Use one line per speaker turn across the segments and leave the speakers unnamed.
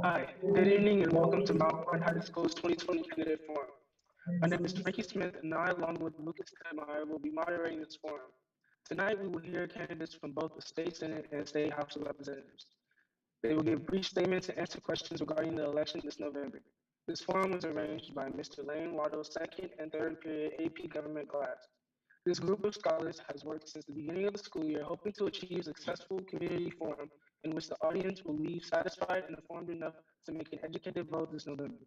Hi, good evening and welcome to Mount Point High School's 2020 Candidate Forum. My name is Frankie Smith and I, along with Lucas Tedmeyer, will be moderating this forum. Tonight, we will hear candidates from both the State Senate and State House of Representatives. They will give brief statements and answer questions regarding the election this November. This forum was arranged by Mr. Lane Waddle's second and third period AP Government class. This group of scholars has worked since the beginning of the school year, hoping to achieve a successful community forum in which the audience will leave satisfied and informed enough to make an educated vote this November.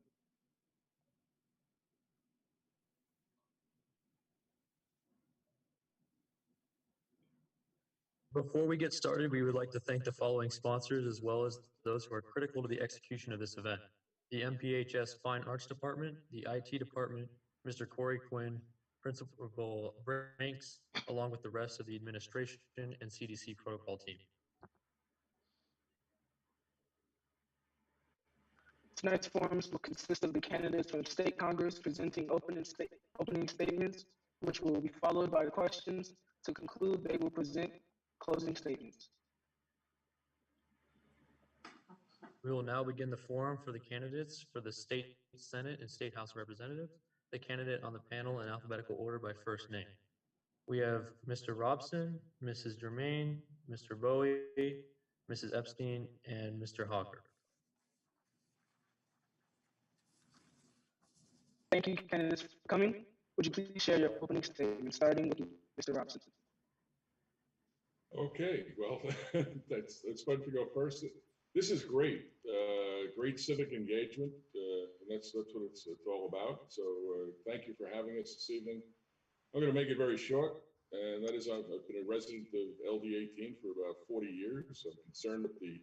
Before we get started, we would like to thank the following sponsors as well as those who are critical to the execution of this event. The MPHS Fine Arts Department, the IT Department, Mr. Corey Quinn, Principal Ranks, along with the rest of the administration and CDC protocol team.
Tonight's forums will consist of the candidates from State Congress presenting opening statements, which will be followed by questions. To conclude, they will present closing statements.
We will now begin the forum for the candidates for the State Senate and State House of Representatives. The candidate on the panel in alphabetical order by first name. We have Mr. Robson, Mrs. Germain, Mr. Bowie, Mrs. Epstein, and Mr. Hawker.
Thank you, candidates, for coming. Would you please share your opening statement, starting with Mr. Robson?
Okay, well, that's fun to go first. This is great, great civic engagement, and that's what it's all about. So thank you for having us this evening. I'm going to make it very short, and that is I've been a resident of LD 18 for about 40 years. I'm concerned with the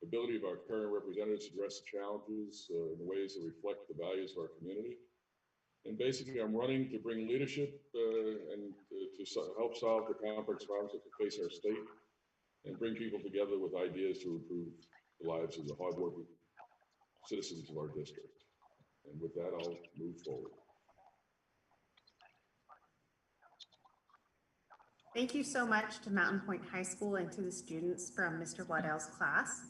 ability of our current representatives to address the challenges in ways that reflect the values of our community. And basically, I'm running to bring leadership and to help solve the complex problems that face our state and bring people together with ideas to improve the lives of the hardworking citizens of our district. And with that, I'll move forward.
Thank you so much to Mountain Point High School and to the students from Mr. Waddell's class.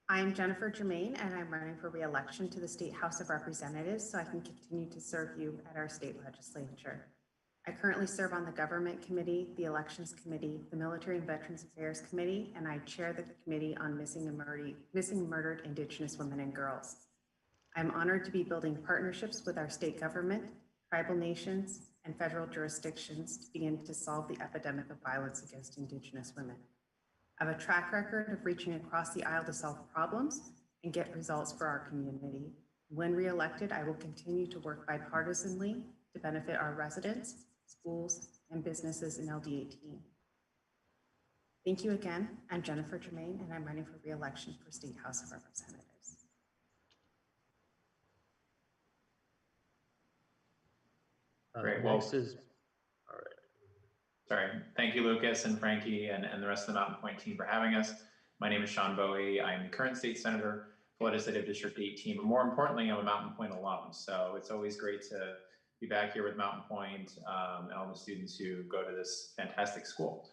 I am Jennifer Germain, and I'm running for re-election to the State House of Representatives so I can continue to serve you at our state legislature. I currently serve on the Government Committee, the Elections Committee, the Military and Veterans Affairs Committee, and I chair the Committee on Missing and Murdered Indigenous Women and Girls. I'm honored to be building partnerships with our state government, tribal nations, and federal jurisdictions to begin to solve the epidemic of violence against Indigenous women. I have a track record of reaching across the aisle to solve problems and get results for our community. When re-elected, I will continue to work bipartisanly to benefit our residents, schools, and businesses in LD 18. Thank you again. I'm Jennifer Germain, and I'm running for re-election for State House of Representatives.
Great. Well, all right. Sorry. Thank you, Lucas and Frankie and the rest of the Mountain Point team for having us. My name is Sean Bowie. I'm the current state senator for Legislative District 18, but more importantly, I'm a Mountain Point alum. So it's always great to be back here with Mountain Point and all the students who go to this fantastic school.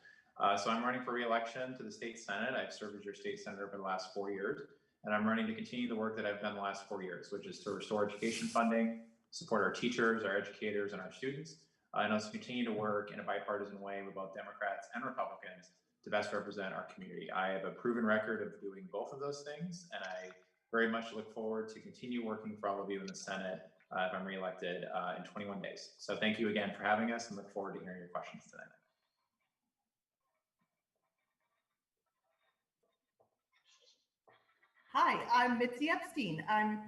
So I'm running for re-election to the state senate. I've served as your state senator for the last 4 years, and I'm running to continue the work that I've done the last 4 years, which is to restore education funding, support our teachers, our educators, and our students, and also continue to work in a bipartisan way with both Democrats and Republicans to best represent our community. I have a proven record of doing both of those things, and I very much look forward to continue working for all of you in the Senate if I'm reelected in 21 days. So thank you again for having us and look forward to hearing your questions tonight.
Hi, I'm Mitzi Epstein. I'm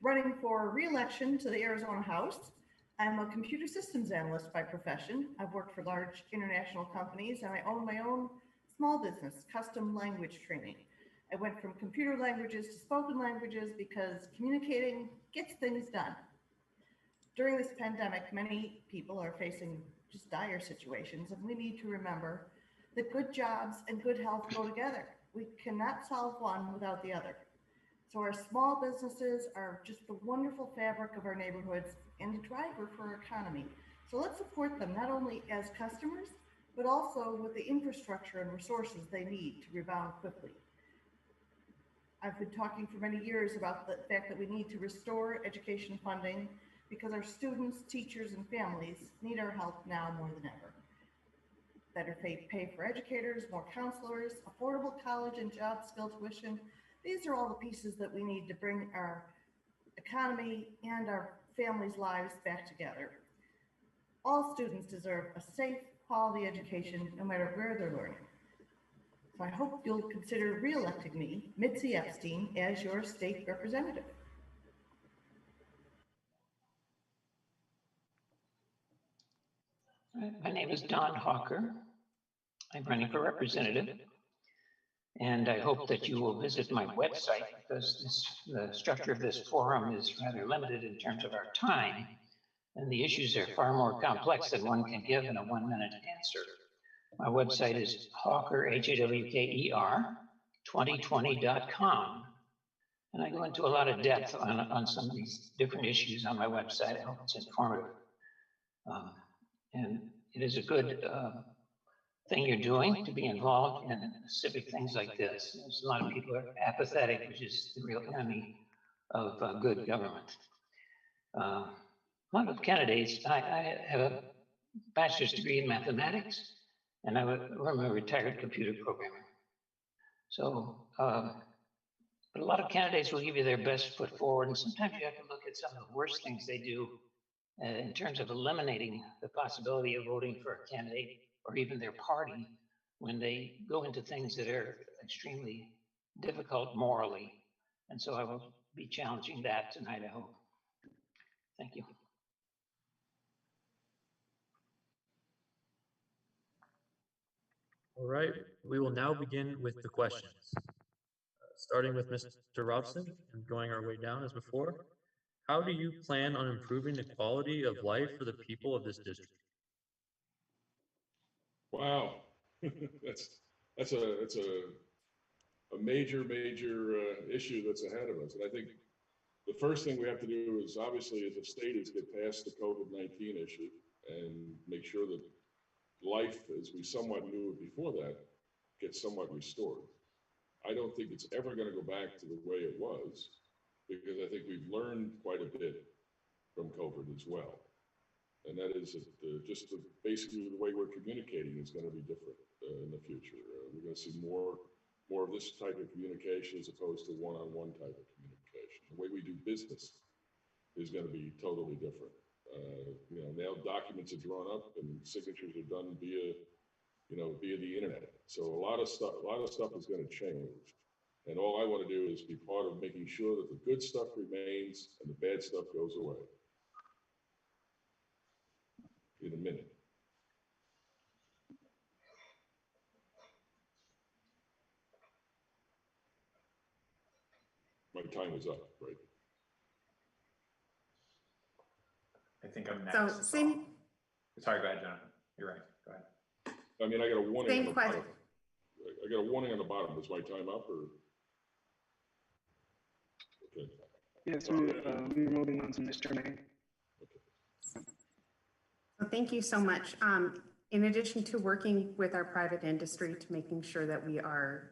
running for re-election to the Arizona House. I'm a computer systems analyst by profession. I've worked for large international companies and I own my own small business, custom language training. I went from computer languages to spoken languages because communicating gets things done. During this pandemic, many people are facing just dire situations, and we need to remember that good jobs and good health go together. We cannot solve one without the other. So our small businesses are just the wonderful fabric of our neighborhoods and the driver for our economy. So let's support them not only as customers, but also with the infrastructure and resources they need to rebound quickly. I've been talking for many years about the fact that we need to restore education funding because our students, teachers, and families need our help now more than ever. Better pay for educators, more counselors, affordable college and job skill tuition. These are all the pieces that we need to bring our economy and our families' lives back together. All students deserve a safe, quality education, no matter where they're learning. So I hope you'll consider re-electing me, Mitzi Epstein, as your state representative.
My name is Don Hawker. I'm running for representative. And I hope that you will visit my website because the structure of this forum is rather limited in terms of our time. And the issues are far more complex than one can give in a 1-minute answer. My website is Hawker, Hawker, 2020.com. And I go into a lot of depth on some of these different issues on my website. I hope it's informative. And it is a good thing you're doing to be involved in civic things like this. There's a lot of people are apathetic, which is the real enemy of good government. A lot of candidates, I have a bachelor's degree in mathematics, and I'm a retired computer programmer. So, but a lot of candidates will give you their best foot forward, and sometimes you have to look at some of the worst things they do in terms of eliminating the possibility of voting for a candidate or even their party when they go into things that are extremely difficult morally. And so I will be challenging that tonight, I hope. Thank you.
All right, we will now begin with the questions. Starting with Mr. Robson and going our way down as before. How do you plan on improving the quality of life for the people of this district?
Wow, that's a major issue that's ahead of us. And I think the first thing we have to do is obviously as a state is get past the COVID-19 issue and make sure that life as we somewhat knew it before that gets somewhat restored. I don't think it's ever going to go back to the way it was because I think we've learned quite a bit from COVID as well. And that is basically the way we're communicating is going to be different in the future. We're going to see more of this type of communication as opposed to one-on-one type of communication. The way we do business is going to be totally different. Now documents are drawn up and signatures are done via the internet. So a lot of stuff is going to change. And all I want to do is be part of making sure that the good stuff remains and the bad stuff goes away. In a minute. My time is up, right?
I think I'm next.
So same.
Sorry, go ahead, Jonathan. You're right. Go ahead.
I mean, I got a warning.
Same question.
I got a warning on the bottom. Is my time up or? Okay.
Yes, we're moving on to Ms. Germain.
Okay.
So thank you so much. In addition to working with our private industry to making sure that we are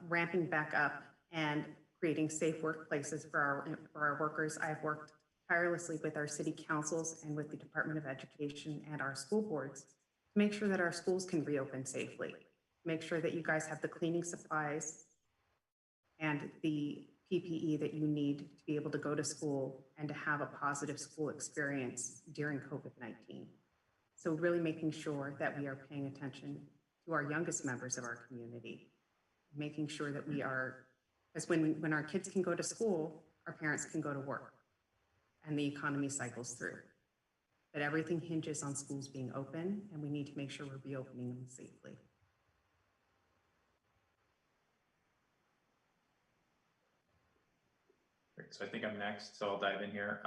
ramping back up and creating safe workplaces for our workers, I've worked tirelessly with our city councils and with the Department of Education and our school boards to make sure that our schools can reopen safely. Make sure that you guys have the cleaning supplies and the PPE that you need to be able to go to school and to have a positive school experience during COVID-19. So really making sure that we are paying attention to our youngest members of our community, making sure that we are, because when our kids can go to school, our parents can go to work and the economy cycles through. But everything hinges on schools being open and we need to make sure we're reopening them safely.
Great. So I think I'm next, so I'll dive in here.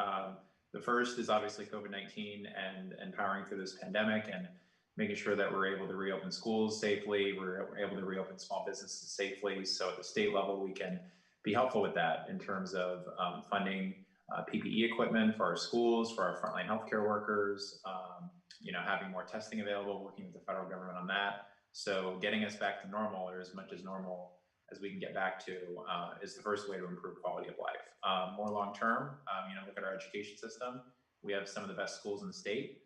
The first is obviously COVID-19 and powering through this pandemic and making sure that we're able to reopen schools safely, we're able to reopen small businesses safely. So at the state level, we can be helpful with that in terms of funding PPE equipment for our schools, for our frontline healthcare workers, having more testing available, working with the federal government on that. So getting us back to normal, or as much as normal as we can get back to, is the first way to improve quality of life. More long-term, look at our education system. We have some of the best schools in the state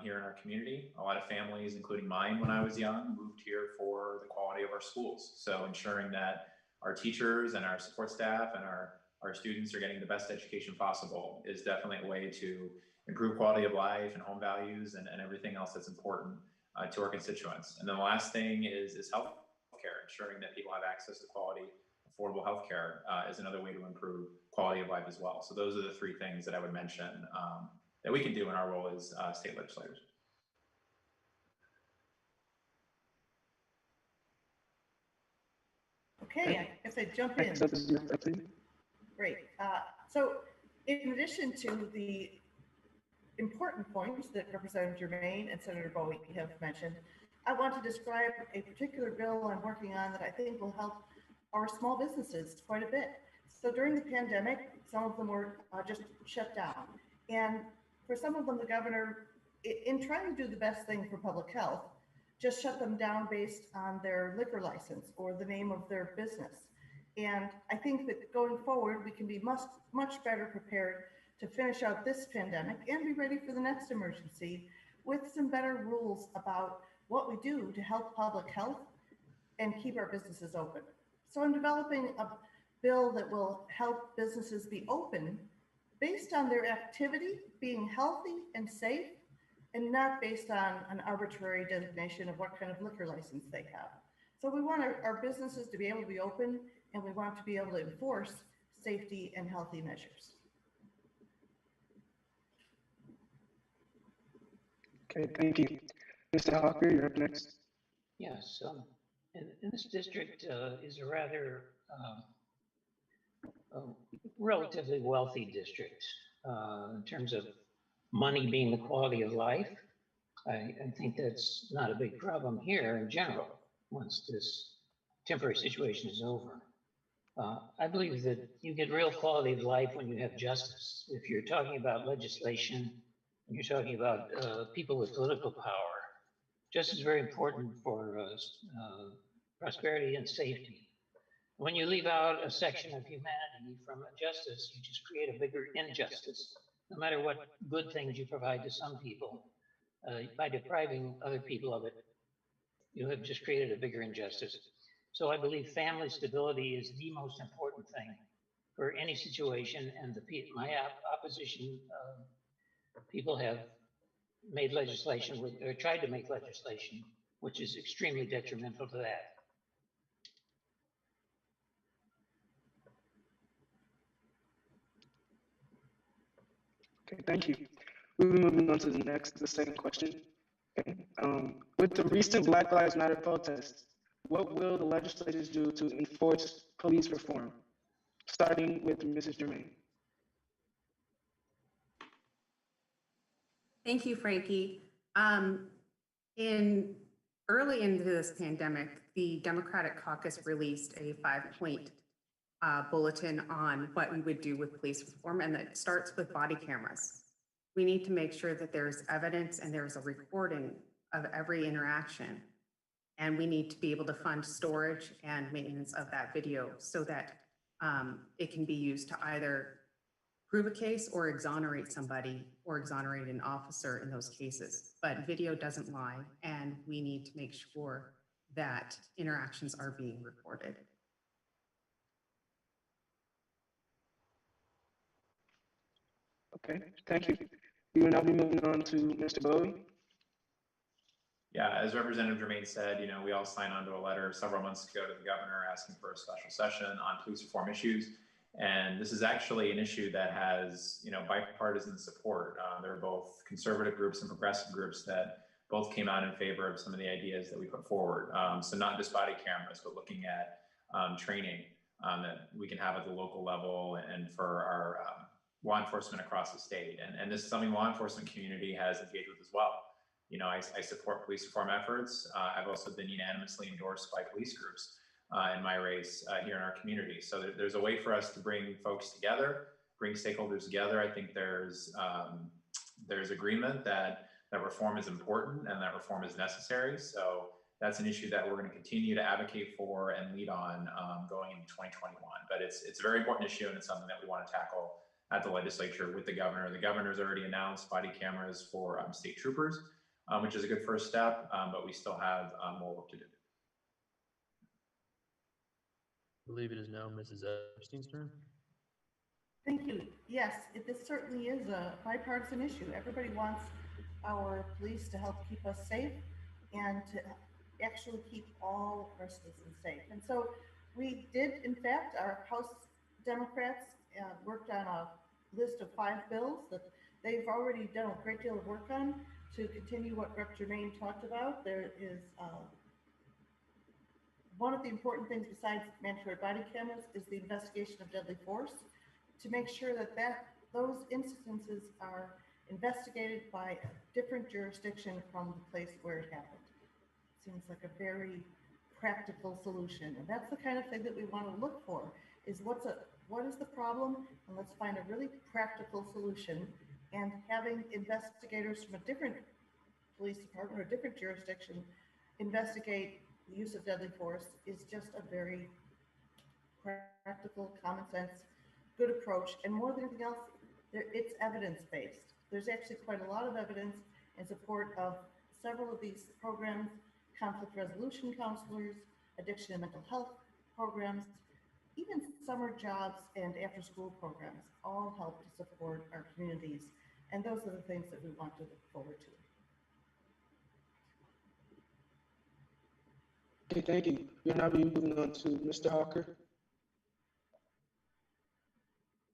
here in our community. A lot of families, including mine when I was young, moved here for the quality of our schools. So ensuring that our teachers and our support staff and our students are getting the best education possible is definitely a way to improve quality of life and home values and everything else that's important to our constituents. And then the last thing is healthcare, ensuring that people have access to quality, affordable healthcare is another way to improve quality of life as well. So those are the three things that I would mention that we can do in our role as state legislators.
Okay, I guess I jump in. Great. So in addition to the important points that Representative Germain and Senator Bowie have mentioned, I want to describe a particular bill I'm working on that I think will help our small businesses quite a bit. So during the pandemic, some of them were just shut down. And for some of them, the governor, in trying to do the best thing for public health, just shut them down based on their liquor license or the name of their business. And I think that going forward, we can be much better prepared to finish out this pandemic and be ready for the next emergency with some better rules about what we do to help public health and keep our businesses open. So I'm developing a bill that will help businesses be open based on their activity being healthy and safe, and not based on an arbitrary designation of what kind of liquor license they have. So we want our businesses to be able to be open, and we want to be able to enforce safety and healthy measures.
Okay, thank you. Mr. Hawker, you're up next.
Yes, and this district is a rather relatively wealthy district in terms of money being the quality of life. I think that's not a big problem here in general once this temporary situation is over. I believe that you get real quality of life when you have justice. If you're talking about legislation, and you're talking about people with political power, justice is very important for prosperity and safety. When you leave out a section of humanity from justice, you just create a bigger injustice. No matter what good things you provide to some people, by depriving other people of it, you have just created a bigger injustice. So I believe family stability is the most important thing for any situation, and my opposition people have made legislation or tried to make legislation which is extremely detrimental to that.
Okay, thank you. We'll be moving on to the second question. Okay. With the recent Black Lives Matter protests, what will the legislators do to enforce police reform? Starting with Mrs. Germain.
Thank you, Frankie. Early into this pandemic, the Democratic caucus released a 5-point bulletin on what we would do with police reform, and that starts with body cameras. We need to make sure that there's evidence and there's a recording of every interaction. And we need to be able to fund storage and maintenance of that video so that it can be used to either prove a case or exonerate somebody or exonerate an officer in those cases. But video doesn't lie, and we need to make sure that interactions are being recorded.
Okay, thank you. We will now be moving on to Mr. Bowie.
Yeah, as Representative Germain said, we all signed onto a letter several months ago to the governor asking for a special session on police reform issues. And this is actually an issue that has, bipartisan support. There are both conservative groups and progressive groups that both came out in favor of some of the ideas that we put forward. So not just body cameras, but looking at training that we can have at the local level and for our law enforcement across the state. And this is something law enforcement community has engaged with as well. I support police reform efforts. I've also been unanimously endorsed by police groups in my race here in our community. So there's a way for us to bring folks together bring stakeholders together. I think there's agreement that reform is important and that reform is necessary. So that's an issue that we're going to continue to advocate for and lead on going into 2021. But it's a very important issue, and it's something that we want to tackle at the legislature with the governor. The governor's already announced body cameras for state troopers, which is a good first step, but we still have more work to do.
I believe it is now Mrs. Epstein's turn.
Thank you. Yes, this certainly is a bipartisan issue. Everybody wants our police to help keep us safe and to actually keep all our citizens safe. And so we did, in fact, our House Democrats worked on a list of 5 bills that they've already done a great deal of work on to continue what Rep. Germain talked about. There is one of the important things besides mandatory body cameras is the investigation of deadly force, to make sure that those instances are investigated by a different jurisdiction from the place where it happened. Seems like a very practical solution, and that's the kind of thing that we want to look for, is what is the problem, and let's find a really practical solution. And having investigators from a different police department or a different jurisdiction investigate the use of deadly force is just a very practical, common sense, good approach. And more than anything else, it's evidence-based. There's actually quite a lot of evidence in support of several of these programs: conflict resolution counselors, addiction and mental health programs, even summer jobs and after-school programs all help to support our communities. And those are the things that we want to look forward to.
Okay, thank you. We'll now be moving on to Mr. Hawker.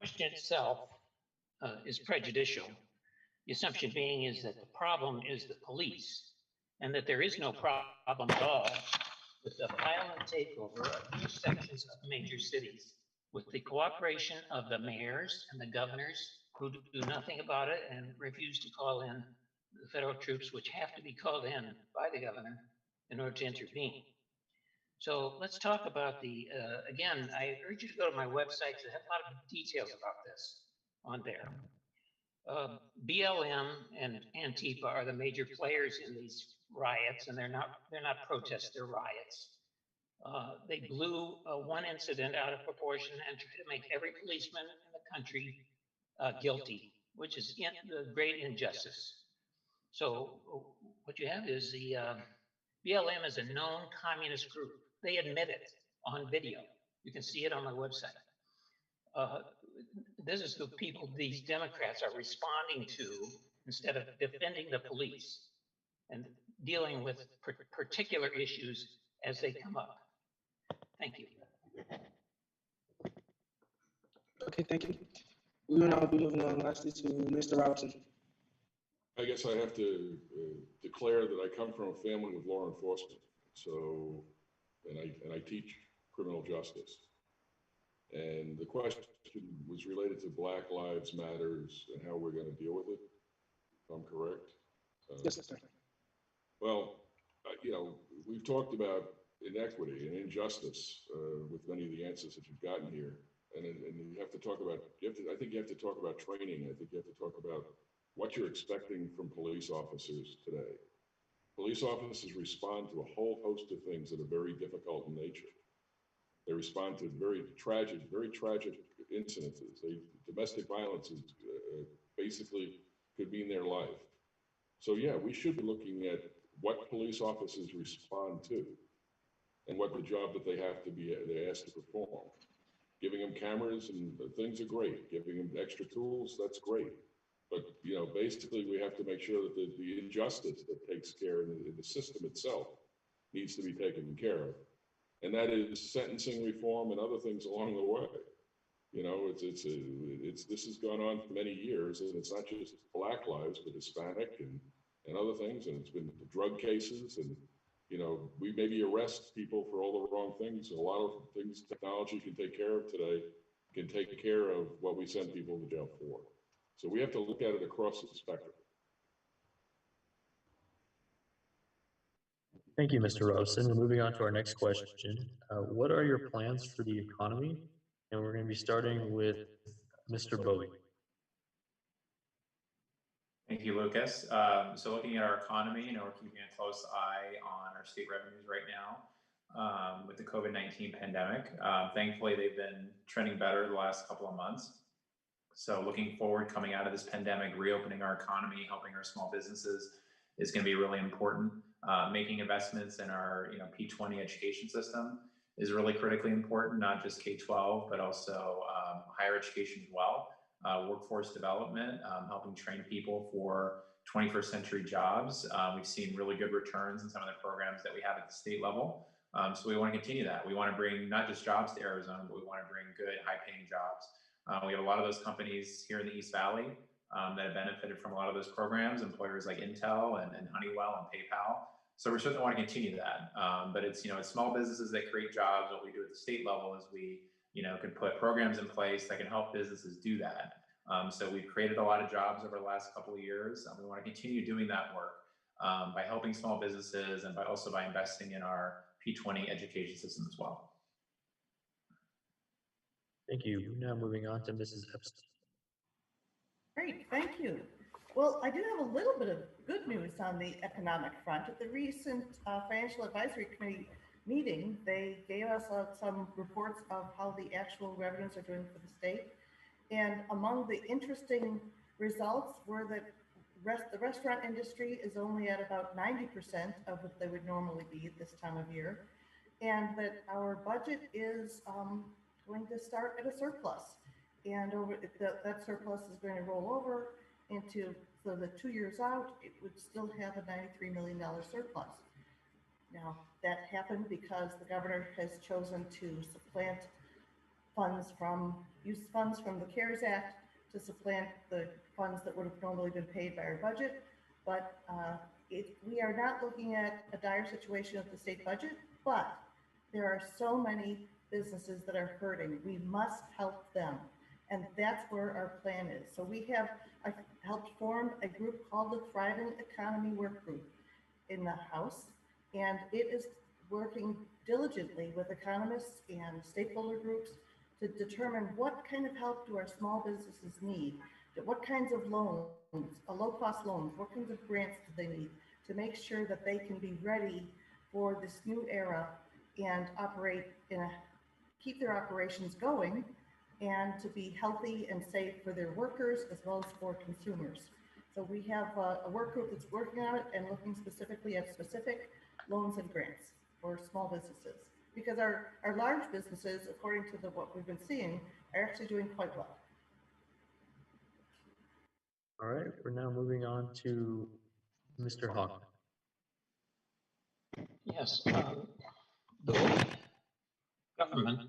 The question itself is prejudicial. The assumption being is that the problem is the police, and that there is no problem at all with the violent takeover of huge sections of major cities, with the cooperation of the mayors and the governors, who do nothing about it and refuse to call in the federal troops, which have to be called in by the governor in order to intervene. So let's talk about again, I urge you to go to my website to have a lot of details about this on there. BLM and Antifa are the major players in these riots, and they're not protests, they're riots. They blew one incident out of proportion and tried to make every policeman in the country guilty, which is the great injustice. So what you have is the BLM is a known communist group. They admit it on video. You can see it on my website. This is the people these Democrats are responding to instead of defending the police and dealing with particular issues as they come up. Thank you.
Okay, thank you. We will now be moving on lastly to Mr. Robson.
I guess I have to declare that I come from a family with law enforcement. So, and I teach criminal justice. And the question was related to Black Lives Matters and how we're going to deal with it, if I'm correct.
Yes, sir.
Well, you know, we've talked about inequity and injustice with many of the answers that you've gotten here. And you have to talk about, I think you have to talk about training. I think you have to talk about what you're expecting from police officers today. Police officers respond to a whole host of things that are very difficult in nature. They respond to very tragic incidences. Domestic violence is basically could mean their life. So yeah, we should be looking at what police officers respond to and what the job that they're asked to perform. Giving them cameras and things are great. Giving them extra tools, that's great. But you know, basically, we have to make sure that the injustice that takes care in the system itself needs to be taken care of, and that is sentencing reform and other things along the way. You know, this has gone on for many years, and it's not just Black lives, but Hispanic and other things, and it's been drug cases, and you know, we maybe arrest people for all the wrong things. A lot of things technology can take care of today can take care of what we send people to jail for. So we have to look at it across the spectrum.
Thank you, Mr. Robson. We're moving on to our next question. What are your plans for the economy? And we're going to be starting with Mr. Bowie.
Thank you, Lucas. So looking at our economy, we're keeping a close eye on our state revenues right now with the COVID-19 pandemic. Thankfully, they've been trending better the last couple of months. So looking forward, coming out of this pandemic, reopening our economy, helping our small businesses is going to be really important. Making investments in our P20 education system is really critically important, not just K-12, but also higher education as well. Workforce development, helping train people for 21st century jobs. We've seen really good returns in some of the programs that we have at the state level. So we want to continue that. We want to bring not just jobs to Arizona, but we want to bring good, high-paying jobs. We have a lot of those companies here in the East Valley that have benefited from a lot of those programs, employers like Intel and Honeywell and PayPal. So we certainly want to continue that. But it's small businesses that create jobs. What we do at the state level is we can put programs in place that can help businesses do that. So we've created a lot of jobs over the last couple of years. We want to continue doing that work by helping small businesses and by investing in our P20 education system as well.
Thank you. Now moving on to Mrs. Epstein.
Great, thank you. Well, I do have a little bit of good news on the economic front. At the recent Financial Advisory Committee meeting, they gave us some reports of how the actual revenues are doing for the state. And among the interesting results were that the restaurant industry is only at about 90% of what they would normally be at this time of year. And that our budget is going to start at a surplus. And that surplus is going to roll over into, so the 2 years out, it would still have a $93 million surplus. Now, that happened because the governor has chosen to supplant use funds from the CARES Act to supplant the funds that would have normally been paid by our budget. But we are not looking at a dire situation of the state budget, but there are so many businesses that are hurting. We must help them. And that's where our plan is. So we have helped form a group called the Thriving Economy Work Group in the House. And it is working diligently with economists and stakeholder groups to determine what kind of help do our small businesses need, what kinds of loans, low-cost loans, what kinds of grants do they need to make sure that they can be ready for this new era and keep their operations going and to be healthy and safe for their workers as well as for consumers. So we have a work group that's working on it and looking specifically at specific loans and grants for small businesses. Because our large businesses, according to what we've been seeing, are actually doing quite well.
All right, we're now moving on to Mr. Hawk.
Yes, the way government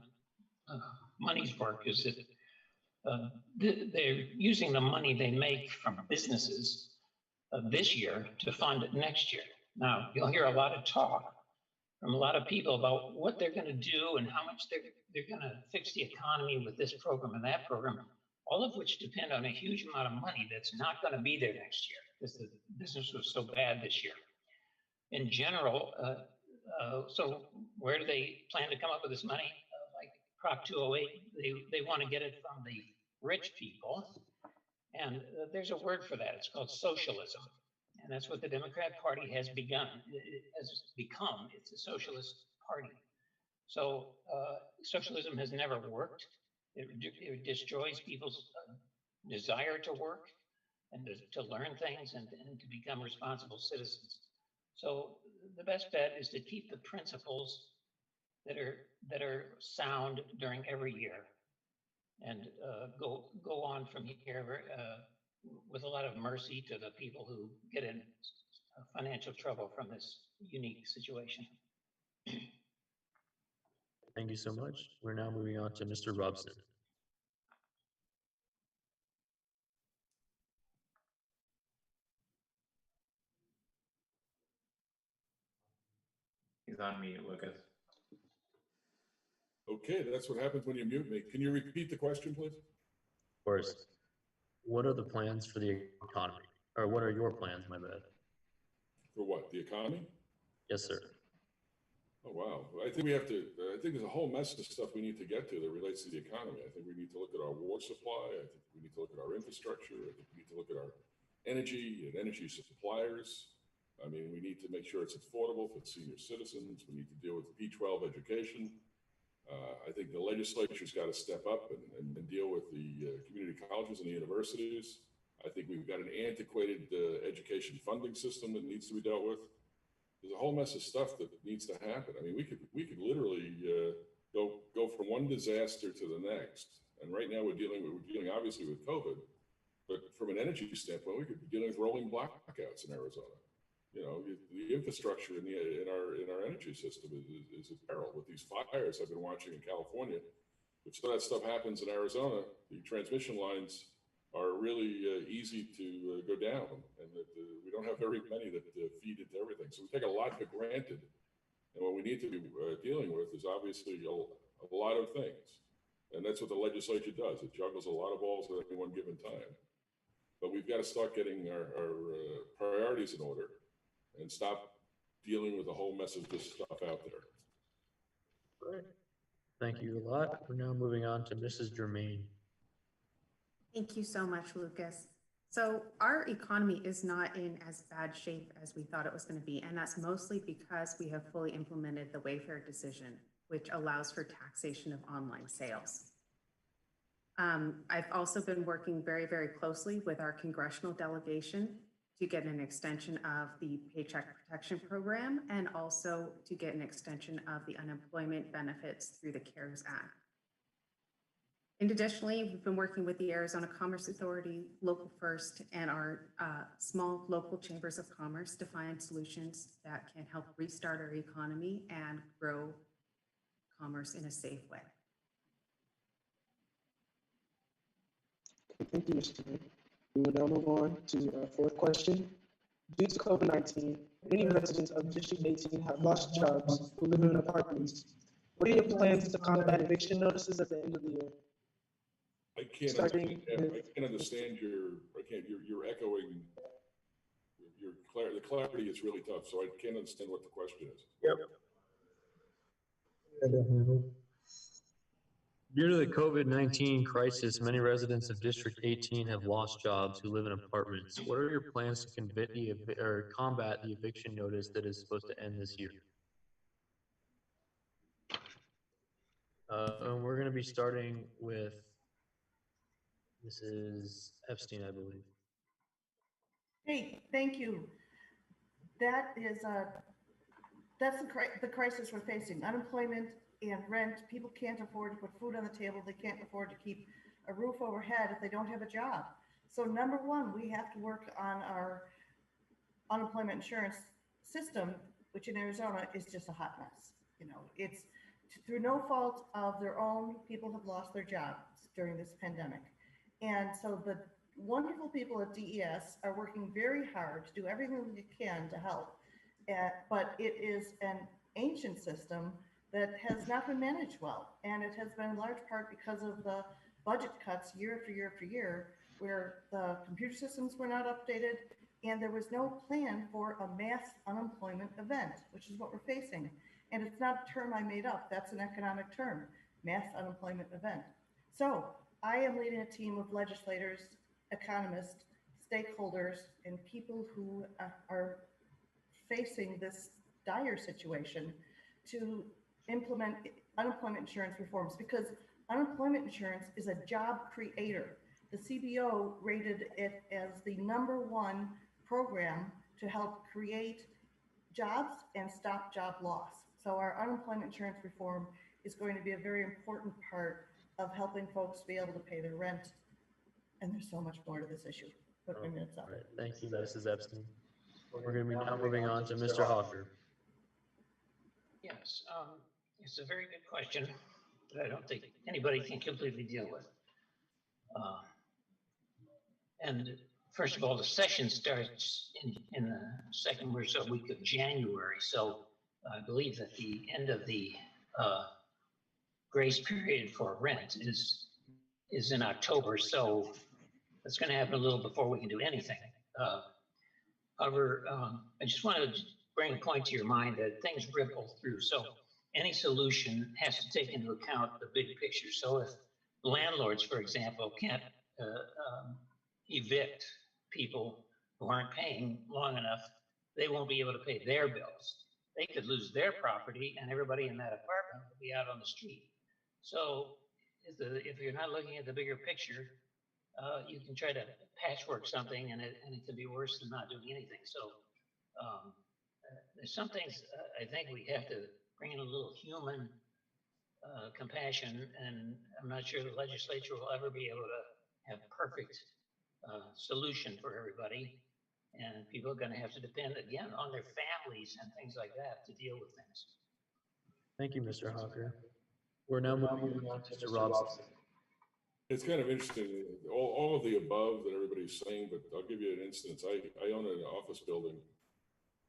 monies work is that they're using the money they make from businesses this year to fund it next year. Now, you'll hear a lot of talk from a lot of people about what they're going to do and how much they're going to fix the economy with this program and that program, all of which depend on a huge amount of money that's not going to be there next year because the business was so bad this year. In general, so where do they plan to come up with this money? Like Prop 208, they want to get it from the rich people. And there's a word for that. It's called socialism. And that's what the Democrat Party has become. It's a socialist party. So socialism has never worked. It destroys people's desire to work and to learn things and to become responsible citizens. So the best bet is to keep the principles that are sound during every year and go on from here with a lot of mercy to the people who get in financial trouble from this unique situation.
Thank you so much. We're now moving on to Mr. Robson.
He's on mute, Lucas.
Okay, that's what happens when you mute me. Can you repeat the question, please?
Of course. What are the plans for the economy? Or what are your plans, my bad?
For what, the economy?
Yes, sir.
Oh, wow. I think we have to, I think there's a whole mess of stuff we need to get to that relates to the economy. I think we need to look at our water supply. I think we need to look at our infrastructure. I think we need to look at our energy and energy suppliers. I mean, we need to make sure it's affordable for senior citizens. We need to deal with P-12 education. I think the legislature's got to step up and deal with the community colleges and the universities. I think we've got an antiquated education funding system that needs to be dealt with. There's a whole mess of stuff that needs to happen. I mean, we could literally go from one disaster to the next. And right now we're dealing obviously with COVID, but from an energy standpoint, we could be dealing with rolling blackouts in Arizona. You know, the infrastructure in our energy system is at peril with these fires I've been watching in California. If some of that stuff happens in Arizona, the transmission lines are really easy to go down, and that we don't have very many that feed into everything. So we take a lot for granted, and what we need to be dealing with is obviously a lot of things, and that's what the legislature does. It juggles a lot of balls at any one given time. But we've got to start getting our priorities in order and stop dealing with a whole mess of this stuff out there.
Great. Thank you a lot. We're now moving on to Mrs. Germain.
Thank you so much, Lucas. So our economy is not in as bad shape as we thought it was going to be, and that's mostly because we have fully implemented the Wayfair decision, which allows for taxation of online sales. I've also been working very, very closely with our congressional delegation to get an extension of the Paycheck Protection Program and also to get an extension of the unemployment benefits through the CARES Act. And additionally, we've been working with the Arizona Commerce Authority, Local First, and our small local chambers of commerce to find solutions that can help restart our economy and grow commerce in a safe way.
Thank you, Mr. Lee. We will now move on to our fourth question. Due to COVID-19, many residents of District 18 have lost jobs who live in apartments. What are your plans to combat eviction notices at the end of the year?
I can't understand you're echoing the clarity is really tough, so I can't understand what the question is.
Yep. Due to the COVID-19 crisis, many residents of District 18 have lost jobs who live in apartments. What are your plans to combat the eviction notice that is supposed to end this year? And we're going to be starting with Mrs. Epstein, I believe.
Hey, thank you. That's the crisis we're facing. Unemployment and rent. People can't afford to put food on the table. They can't afford to keep a roof overhead if they don't have a job. So number one, we have to work on our unemployment insurance system, which in Arizona is just a hot mess. You know, it's through no fault of their own. People have lost their jobs during this pandemic. And so the wonderful people at DES are working very hard to do everything they can to help. But it is an ancient system that has not been managed well. And it has been in large part because of the budget cuts year after year after year, where the computer systems were not updated and there was no plan for a mass unemployment event, which is what we're facing. And it's not a term I made up, that's an economic term, mass unemployment event. So I am leading a team of legislators, economists, stakeholders, and people who are facing this dire situation to implement unemployment insurance reforms, because unemployment insurance is a job creator. The CBO rated it as the #1 program to help create jobs and stop job loss. So our unemployment insurance reform is going to be a very important part of helping folks be able to pay their rent. And there's so much more to this issue. Put my minutes up.
Right. Thank you, Mrs. Epstein. We're going to be now moving on to Mr. Hawker.
Yes, it's a very good question that I don't think anybody can completely deal with. And first of all, the session starts in the second or so week of January. So I believe that the end of the grace period for rent is in October. So it's going to happen a little before we can do anything. However, I just want to bring a point to your mind that things ripple through. So any solution has to take into account the big picture. So if landlords, for example, can't evict people who aren't paying long enough, they won't be able to pay their bills. They could lose their property and everybody in that apartment will be out on the street. So if you're not looking at the bigger picture, you can try to patchwork something and it can be worse than not doing anything. So there's some things I think we have to bring in a little human compassion, and I'm not sure the legislature will ever be able to have perfect solution for everybody. And people are going to have to depend again on their families and things like that to deal with things.
Thank you, Mr. Hawker. We're now moving on to Mr. Robson.
It's kind of interesting, all of the above that everybody's saying, but I'll give you an instance. I own an office building,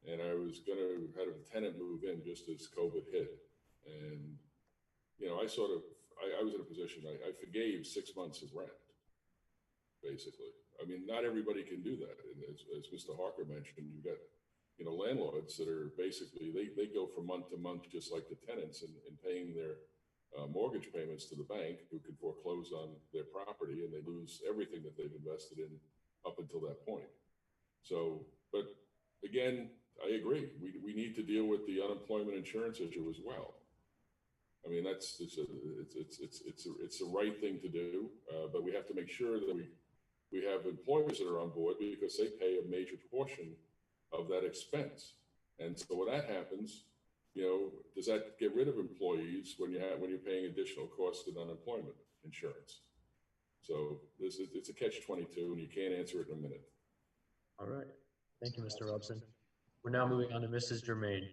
and I was going to have a tenant move in just as COVID hit. And, you know, I was in a position, I forgave 6 months of rent, basically. I mean, not everybody can do that. And as Mr. Hawker mentioned, you've got, you know, landlords that are basically, they go from month to month, just like the tenants, and paying their mortgage payments to the bank, who could foreclose on their property, and they lose everything that they've invested in up until that point. So, but again, I agree. We need to deal with the unemployment insurance issue as well. I mean, it's the right thing to do, but we have to make sure that we have employers that are on board, because they pay a major portion of that expense. And so when that happens, you know, does that get rid of employees when you're paying additional costs in unemployment insurance? So it's a catch-22, and you can't answer it in a minute.
All right. Thank you, Mr. Robson. We're now moving on to Mrs. Germain.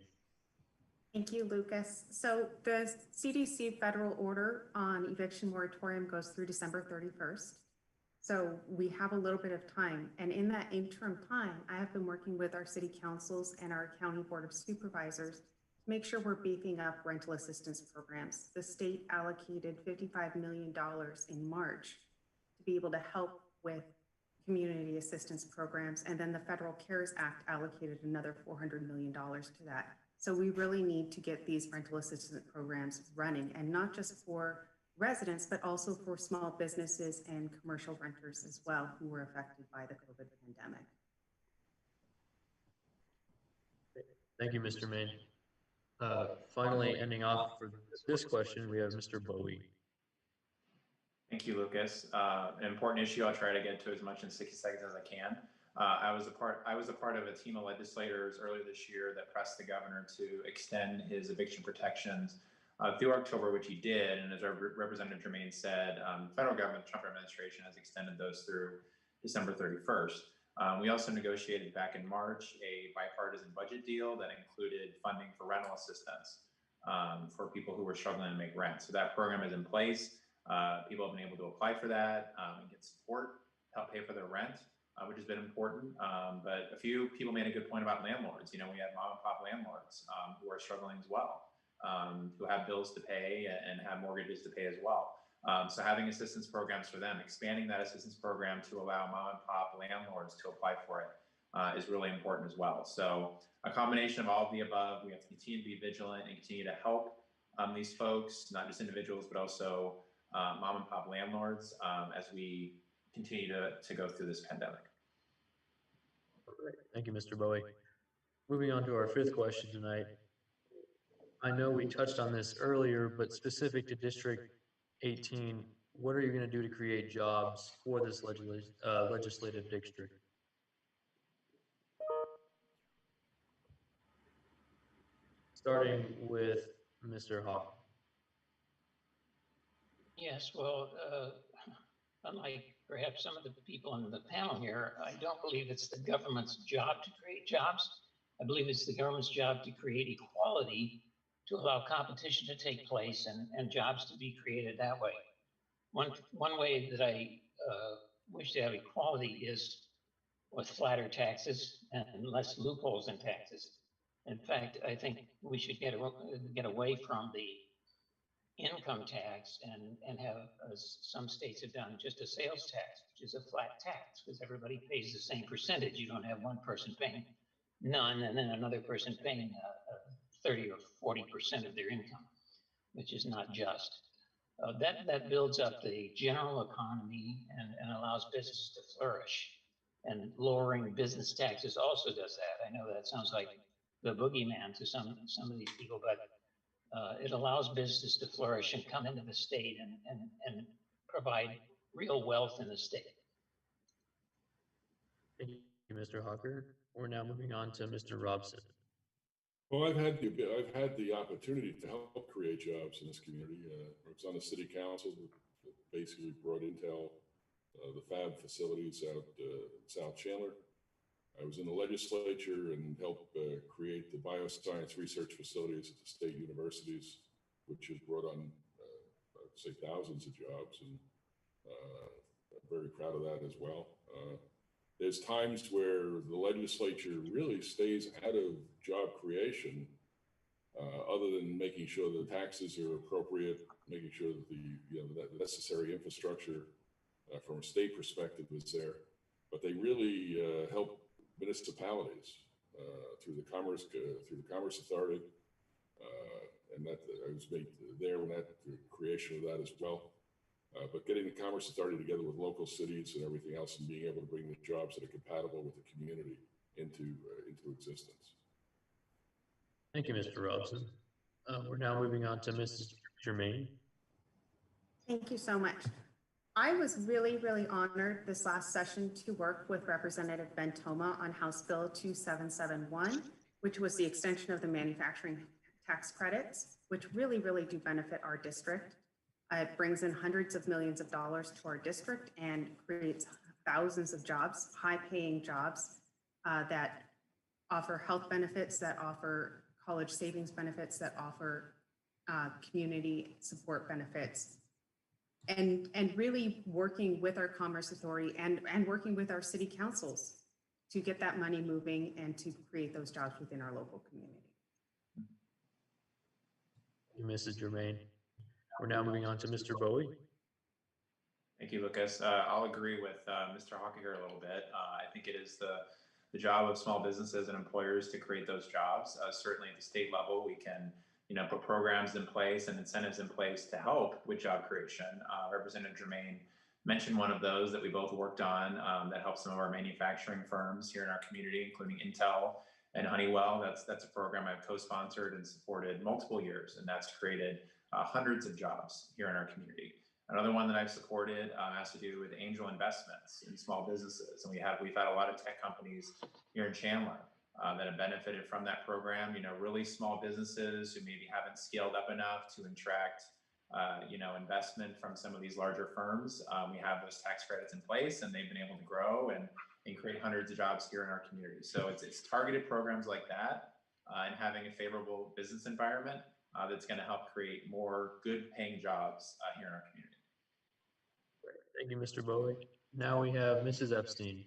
Thank you, Lucas. So the CDC federal order on eviction moratorium goes through December 31st. So we have a little bit of time. And in that interim time, I have been working with our city councils and our county board of supervisors to make sure we're beefing up rental assistance programs. The state allocated $55 million in March to be able to help with community assistance programs. And then the Federal CARES Act allocated another $400 million to that. So we really need to get these rental assistance programs running, and not just for residents, but also for small businesses and commercial renters as well, who were affected by the COVID pandemic.
Thank you, Mr. Main. Finally, ending off for this question, we have Mr. Bowie.
Thank you, Lucas. An important issue I'll try to get to as much in 60 seconds as I can. I was a part of a team of legislators earlier this year that pressed the governor to extend his eviction protections through October, which he did. And as our Representative Germain said, the federal government, the Trump administration, has extended those through December 31st. We also negotiated back in March a bipartisan budget deal that included funding for rental assistance for people who were struggling to make rent. So that program is in place. People have been able to apply for that and get support to help pay for their rent, which has been important. But a few people made a good point about landlords. You know, we have mom and pop landlords who are struggling as well, who have bills to pay and have mortgages to pay as well. So having assistance programs for them, expanding that assistance program to allow mom and pop landlords to apply for it is really important as well. So a combination of all of the above, we have to continue to be vigilant and continue to help these folks, not just individuals, but also mom and pop landlords as we continue to go through this pandemic.
All right. Thank you, Mr. Bowie. Moving on to our fifth question tonight. I know we touched on this earlier, but specific to District 18, what are you going to do to create jobs for this legislative district? Starting with Mr. Hawk.
Yes, well, unlike perhaps some of the people on the panel here, I don't believe it's the government's job to create jobs. I believe it's the government's job to create equality, to allow competition to take place and jobs to be created that way. One way that I wish to have equality is with flatter taxes and less loopholes in taxes. In fact, I think we should get away from the income tax and have, as some states have done, just a sales tax, which is a flat tax because everybody pays the same percentage. You don't have one person paying none, and then another person paying 30 or 40% of their income, which is not just. That builds up the general economy and allows business to flourish. And lowering business taxes also does that. I know that sounds like the boogeyman to some of these people, but it allows business to flourish and come into the state and provide real wealth in the state.
Thank you, Mr. Hawker. We're now moving on to Mr. Robson.
Well, I've had the opportunity to help create jobs in this community. I was on the city council that basically brought Intel, the fab facilities out South Chandler. I was in the legislature and helped create the bioscience research facilities at the state universities, which has brought on, I'd say, thousands of jobs, and I'm very proud of that as well. There's times where the legislature really stays out of job creation, other than making sure the taxes are appropriate, making sure that the necessary infrastructure from a state perspective is there. But they really help municipalities through the Commerce Authority, and that I was made there when that the creation of that as well. But getting the Commerce Authority together with local cities and everything else, and being able to bring the jobs that are compatible with the community into existence.
Thank you, Mr. Robson. We're now moving on to Mrs. Germain.
Thank you so much. I was really, really honored this last session to work with Representative Ben Toma on House Bill 2771, which was the extension of the manufacturing tax credits, which really, really do benefit our district. It brings in hundreds of millions of dollars to our district and creates thousands of jobs, high-paying jobs that offer health benefits, that offer college savings benefits, that offer community support benefits. And really working with our Commerce Authority and working with our city councils to get that money moving and to create those jobs within our local community.
Thank you, Mrs. Germain. We're now moving on to Mr. Bowie.
Thank you, Lucas. I'll agree with Mr. Hawker here a little bit. I think it is the job of small businesses and employers to create those jobs. Certainly at the state level, we can put programs in place and incentives in place to help with job creation. Representative Germain mentioned one of those that we both worked on that helps some of our manufacturing firms here in our community, including Intel and Honeywell. That's a program I've co-sponsored and supported multiple years, and that's created hundreds of jobs here in our community. Another one that I've supported has to do with angel investments in small businesses, and we've had a lot of tech companies here in Chandler that have benefited from that program. Really small businesses who maybe haven't scaled up enough to attract investment from some of these larger firms. We have those tax credits in place, and they've been able to grow and create hundreds of jobs here in our community. So it's targeted programs like that and having a favorable business environment that's going to help create more good paying jobs here in our community.
Great. Thank you, Mr. Bowie. Now we have Mrs. Epstein.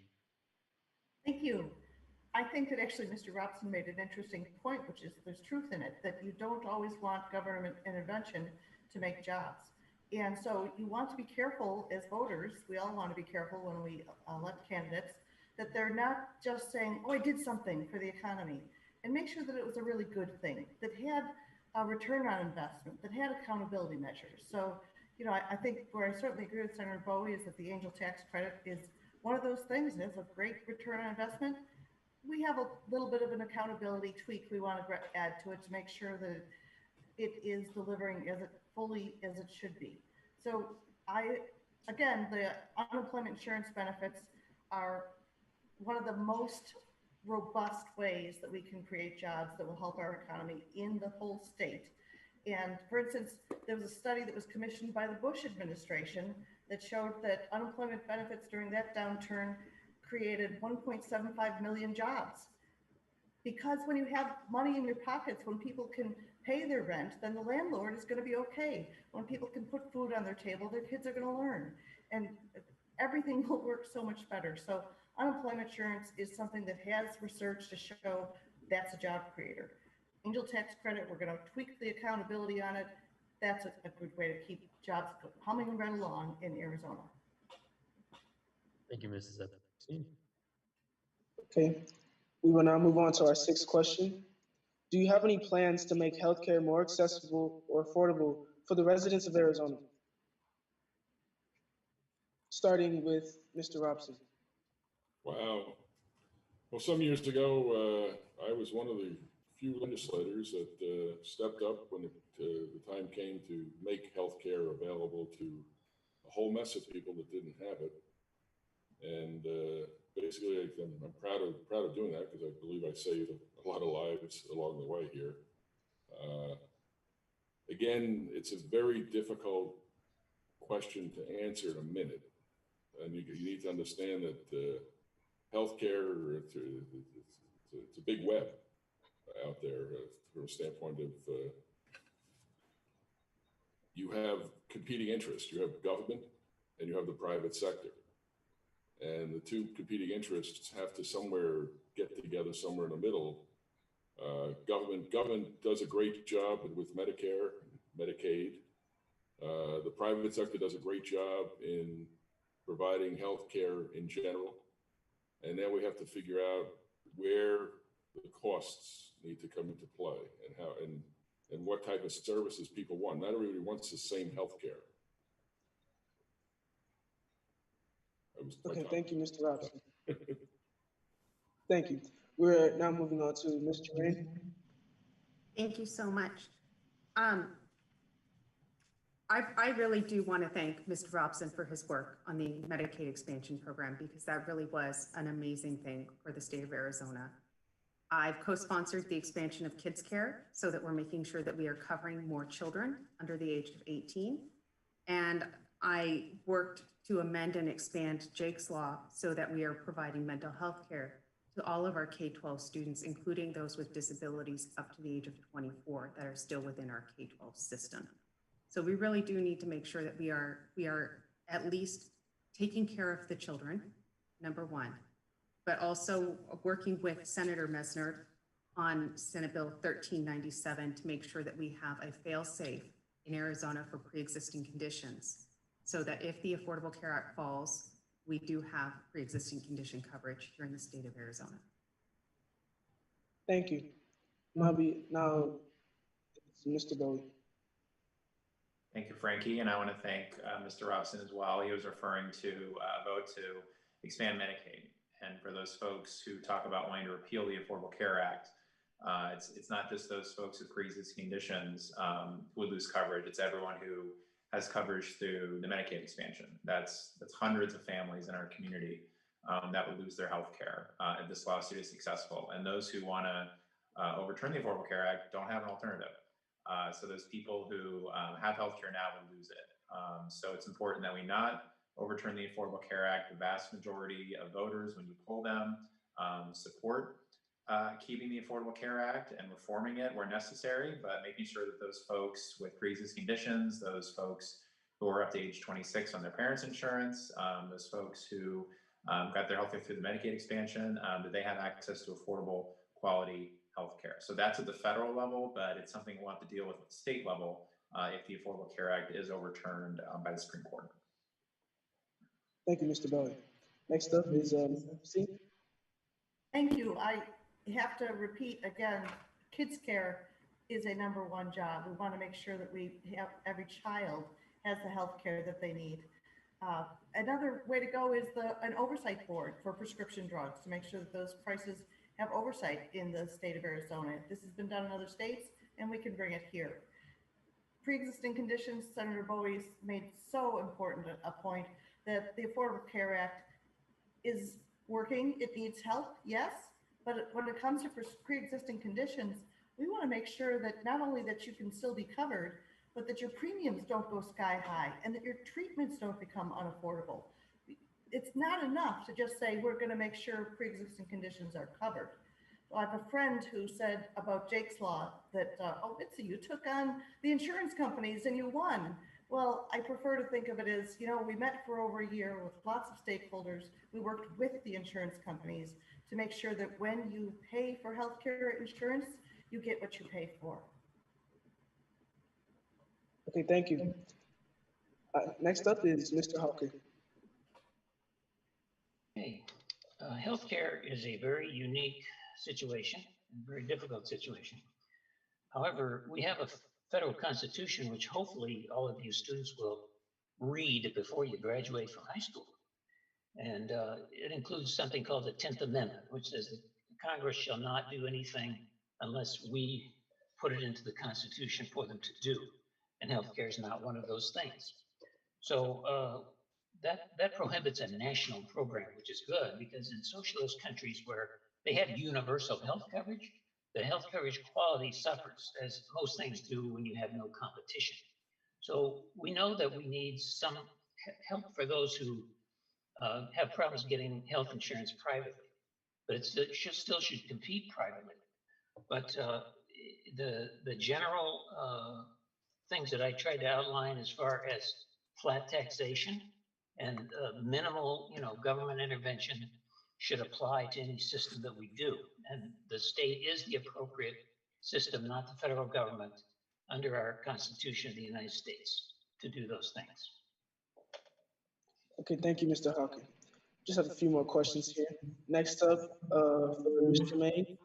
Thank you. I think that actually Mr. Robson made an interesting point, which is there's truth in it, that you don't always want government intervention to make jobs. And so you want to be careful as voters, we all want to be careful when we elect candidates, that they're not just saying, oh, I did something for the economy, and make sure that it was a really good thing, that had a return on investment, that had accountability measures. So, I think where I certainly agree with Senator Bowie is that the angel tax credit is one of those things, and it's a great return on investment. We have a little bit of an accountability tweak we want to add to it to make sure that it is delivering as fully as it should be. So again, the unemployment insurance benefits are one of the most robust ways that we can create jobs that will help our economy in the whole state. And for instance, there was a study that was commissioned by the Bush administration that showed that unemployment benefits during that downturn created 1.75 million jobs. Because when you have money in your pockets, when people can pay their rent, then the landlord is going to be okay. When people can put food on their table, their kids are going to learn. And everything will work so much better. So unemployment insurance is something that has research to show that's a job creator. Angel tax credit, we're going to tweak the accountability on it. That's a good way to keep jobs humming right along in Arizona.
Thank you, Mrs. Epstein.
Okay.
We will now move on to our sixth question. Do you have any plans to make healthcare more accessible or affordable for the residents of Arizona? Starting with Mr. Robson.
Wow. Well, some years ago, I was one of the few legislators that stepped up when the time came to make healthcare available to a whole mess of people that didn't have it. And basically, I'm proud of doing that because I believe I saved a lot of lives along the way here. Again, it's a very difficult question to answer in a minute, and you need to understand that healthcare it's a big web out there from a standpoint of you have competing interests. You have government and you have the private sector. And the two competing interests have to somewhere get together somewhere in the middle. Government does a great job with Medicare, Medicaid. The private sector does a great job in providing health care in general. And then we have to figure out where the costs need to come into play and how and what type of services people want. Not everybody wants the same health care.
Okay, thank you, Mr. Robson. Thank you. We're now moving on to Ms. Germain.
Thank you so much. I really do want to thank Mr. Robson for his work on the Medicaid expansion program, because that really was an amazing thing for the state of Arizona. I've co-sponsored the expansion of kids care so that we're making sure that we are covering more children under the age of 18. And I worked to amend and expand Jake's Law so that we are providing mental health care to all of our K-12 students, including those with disabilities up to the age of 24 that are still within our K-12 system. So we really do need to make sure that we are at least taking care of the children, number one, but also working with Senator Messner on Senate Bill 1397 to make sure that we have a fail-safe in Arizona for pre-existing conditions, so that if the Affordable Care Act falls, we do have pre-existing condition coverage here in the state of Arizona.
Thank you. Now it's Mr. Bowie.
Thank you, Frankie. And I want to thank Mr. Robson as well. He was referring to a vote to expand Medicaid. And for those folks who talk about wanting to repeal the Affordable Care Act, it's not just those folks with pre-existing conditions who would lose coverage. It's everyone who has coverage through the Medicaid expansion. That's hundreds of families in our community that would lose their health care if this lawsuit is successful. And those who want to overturn the Affordable Care Act don't have an alternative. So those people who have health care now would lose it. So it's important that we not overturn the Affordable Care Act. The vast majority of voters, when you poll them, support keeping the Affordable Care Act and reforming it where necessary, but making sure that those folks with pre-existing conditions, those folks who are up to age 26 on their parents' insurance, those folks who got their health care through the Medicaid expansion, that they have access to affordable, quality healthcare. So that's at the federal level, but it's something we'll have to deal with at the state level if the Affordable Care Act is overturned by the Supreme Court.
Thank you, Mr. Bowie. Next up is C.
Thank you. I have to repeat again, kids care is a #1 job. We want to make sure that we have every child has the health care that they need. Another way to go is an oversight board for prescription drugs to make sure that those prices have oversight in the state of Arizona. This has been done in other states, and we can bring it here. Pre-existing conditions, Senator Bowie's made so important a point that the Affordable Care Act is working. It needs help, yes, but when it comes to pre-existing conditions, we want to make sure that not only that you can still be covered, but that your premiums don't go sky high and that your treatments don't become unaffordable. It's not enough to just say we're going to make sure pre-existing conditions are covered. I have a friend who said about Jake's Law that, oh, Mitzi, you took on the insurance companies and you won. Well, I prefer to think of it as, you know, we met for over a year with lots of stakeholders. We worked with the insurance companies to make sure that when you pay for healthcare insurance, you get what you pay for.
Okay, thank you. Next up is Mr. Hawker.
Hey, Healthcare is a very unique situation, a very difficult situation. However, we have a federal constitution, which hopefully all of you students will read before you graduate from high school. And it includes something called the 10th Amendment, which says that Congress shall not do anything unless we put it into the Constitution for them to do. And healthcare is not one of those things. So that prohibits a national program, which is good because in socialist countries where they have universal health coverage, the health coverage quality suffers, as most things do when you have no competition. So we know that we need some help for those who have problems getting health insurance privately, but it still should compete privately. But the general things that I tried to outline as far as flat taxation and minimal, government intervention should apply to any system that we do. And the state is the appropriate system, not the federal government, under our Constitution of the United States to do those things.
Okay, thank you, Mr. Hawker. Just have a few more questions here. Next up, for Mr. Germain,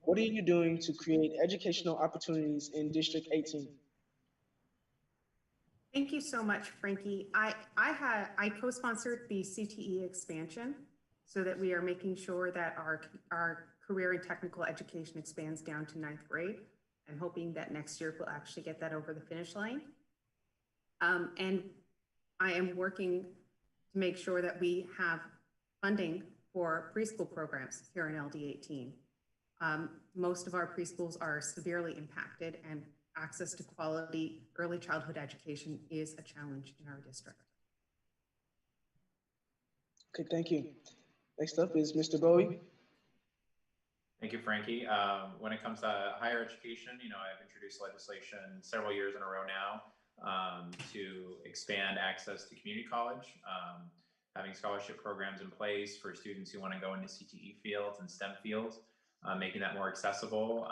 what are you doing to create educational opportunities in District 18?
Thank you so much, Frankie. I co-sponsored the CTE expansion so that we are making sure that our career and technical education expands down to 9th grade. I'm hoping that next year we'll actually get that over the finish line. And I am working to make sure that we have funding for preschool programs here in LD 18. Most of our preschools are severely impacted, and access to quality early childhood education is a challenge in our district.
Okay, thank you. Next up is Mr. Bowie.
Thank you, Frankie. When it comes to higher education, I've introduced legislation several years in a row now to expand access to community college, having scholarship programs in place for students who want to go into CTE fields and STEM fields, making that more accessible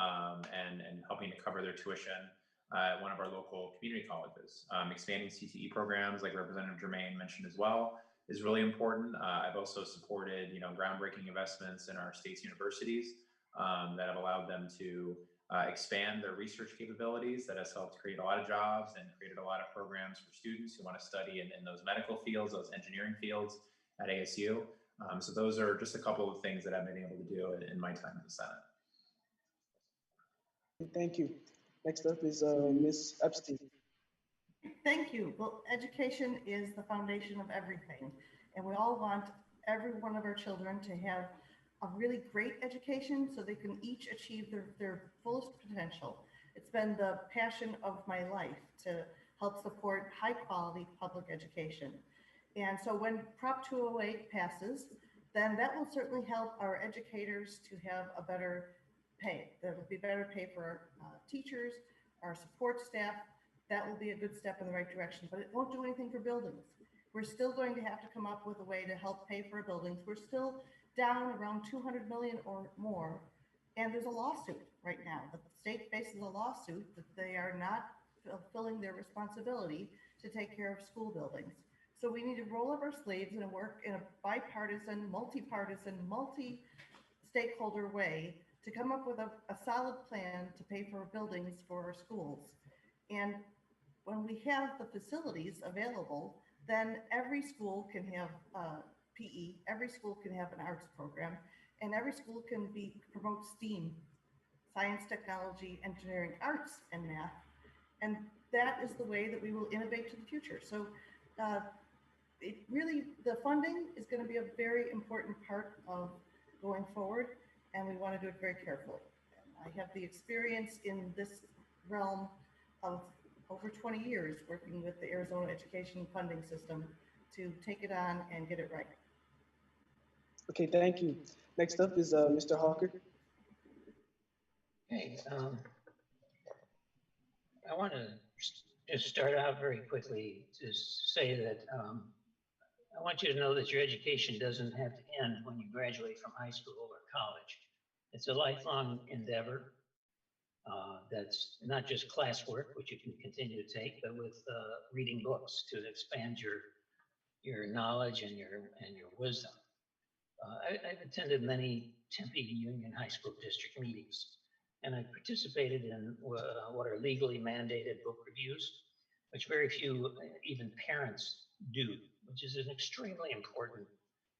and helping to cover their tuition at one of our local community colleges. Expanding CTE programs, like Representative Germain mentioned as well, is really important. I've also supported, groundbreaking investments in our state's universities that have allowed them to expand their research capabilities. That has helped create a lot of jobs and created a lot of programs for students who want to study in those medical fields, those engineering fields at ASU. So those are just a couple of things that I've been able to do in my time in the Senate.
Thank you. Next up is Ms. Epstein.
Thank you. Well, education is the foundation of everything, and we all want every one of our children to have a really great education so they can each achieve their fullest potential. It's been the passion of my life to help support high quality public education. And so when Prop 208 passes, then that will certainly help our educators to have a better pay. There will be better pay for our teachers, our support staff. That will be a good step in the right direction, but it won't do anything for buildings. We're still going to have to come up with a way to help pay for our buildings. We're still down around 200 million or more, and there's a lawsuit right now. The state faces a lawsuit that they are not fulfilling their responsibility to take care of school buildings. So we need to roll up our sleeves and work in a bipartisan, multi-partisan, multi-stakeholder way to come up with a solid plan to pay for buildings for our schools. And when we have the facilities available, then every school can have PE, every school can have an arts program, and every school can promote STEAM, science, technology, engineering, arts, and math. And that is the way that we will innovate to the future. So the funding is going to be a very important part of going forward, and we want to do it very carefully. I have the experience in this realm of over 20 years working with the Arizona education funding system to take it on and get it right.
Okay, thank you. Next up is Mr. Hawker.
Okay, I want to just start out very quickly to say that I want you to know that your education doesn't have to end when you graduate from high school or college. It's a lifelong endeavor. That's not just classwork, which you can continue to take, but with reading books to expand your knowledge and your wisdom. I've attended many Tempe Union High School District meetings, and I've participated in what are legally mandated book reviews, which very few, even parents, do, which is an extremely important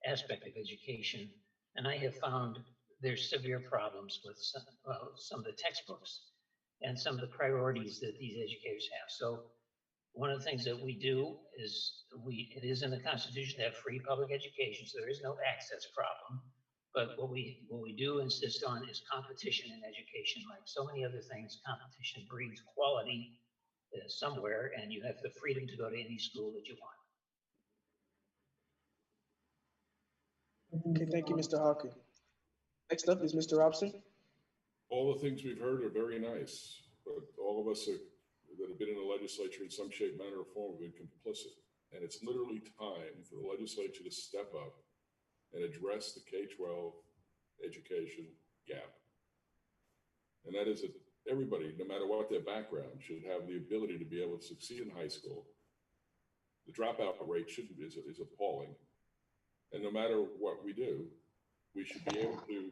aspect of education. And I have found there's severe problems with some of the textbooks and some of the priorities that these educators have. So one of the things that we do is it is in the Constitution to have free public education, so there is no access problem. But what we do insist on is competition in education. Like so many other things, competition breeds quality somewhere, and you have the freedom to go to any school that you want.
Okay, thank you, Mr. Hawker. Next up is Mr. Robson.
All the things we've heard are very nice, but all of us that have been in the legislature in some shape, manner, or form have been complicit. And it's literally time for the legislature to step up and address the K-12 education gap. And that is that everybody, no matter what their background, should have the ability to be able to succeed in high school. The dropout rate is appalling. And no matter what we do, we should be able to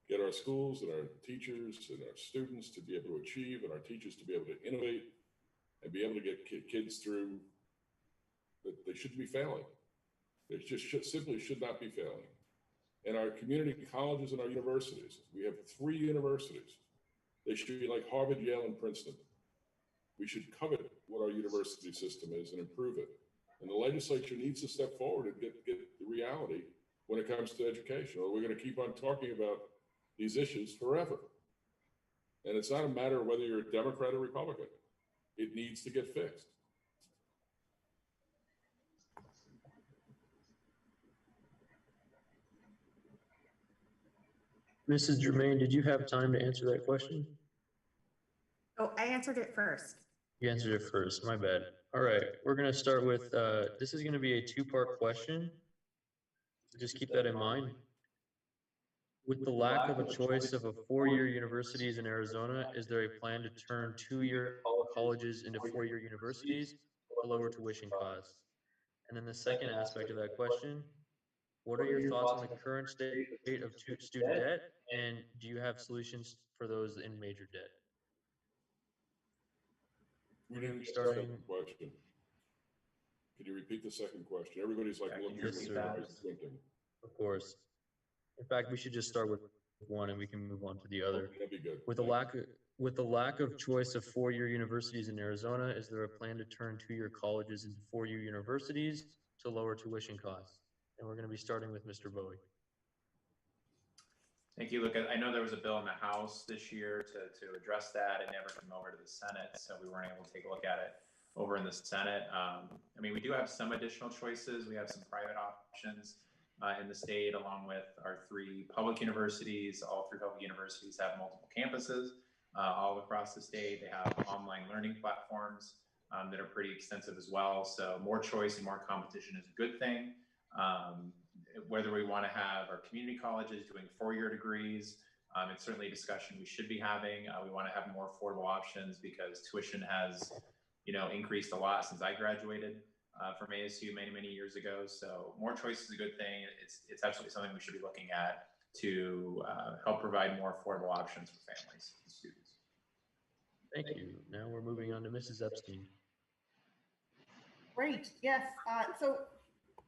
get our schools and our teachers and our students to be able to achieve, and our teachers to be able to innovate and be able to get kids through. That they shouldn't be failing. They simply should not be failing. And our community colleges and our universities, we have 3 universities. They should be like Harvard, Yale, and Princeton. We should covet what our university system is and improve it. And the legislature needs to step forward and get the reality when it comes to education, or we're going to keep on talking about these issues forever. And it's not a matter of whether you're a Democrat or Republican. It needs to get fixed.
Mrs. Germain, did you have time to answer that question?
Oh, I answered it first.
You answered it first, my bad. All right, we're gonna start with, this is gonna be a 2-part question. So just keep that in mind. With the lack of a choice of 4-year universities in Arizona, is there a plan to turn 2-year colleges into 4-year universities to lower tuition costs? And then the second aspect of that question, what are your thoughts on the current state of student debt? And do you have solutions for those in major debt?
We didn't get the second question. Can you repeat the second question? Everybody's like looking at me squinting.
Of course. In fact, we should just start with one and we can move on to the other.
Okay, that'd be good.
With the lack of choice of 4-year universities in Arizona, is there a plan to turn 2-year colleges into 4-year universities to lower tuition costs? And we're going to be starting with Mr. Bowie.
Thank you, Lucas. I know there was a bill in the House this year to address that. It never came over to the Senate, so we weren't able to take a look at it over in the Senate. I mean, we do have some additional choices. We have some private options in the state, along with our 3 public universities. All 3 public universities have multiple campuses all across the state. They have online learning platforms that are pretty extensive as well. So more choice and more competition is a good thing. Whether we want to have our community colleges doing 4-year degrees, it's certainly a discussion we should be having. We want to have more affordable options because tuition has, increased a lot since I graduated from ASU many years ago. So more choice is a good thing. It's absolutely something we should be looking at to help provide more affordable options for families and students.
Thank you. Now we're moving on to Mrs. Epstein.
Great, yes. So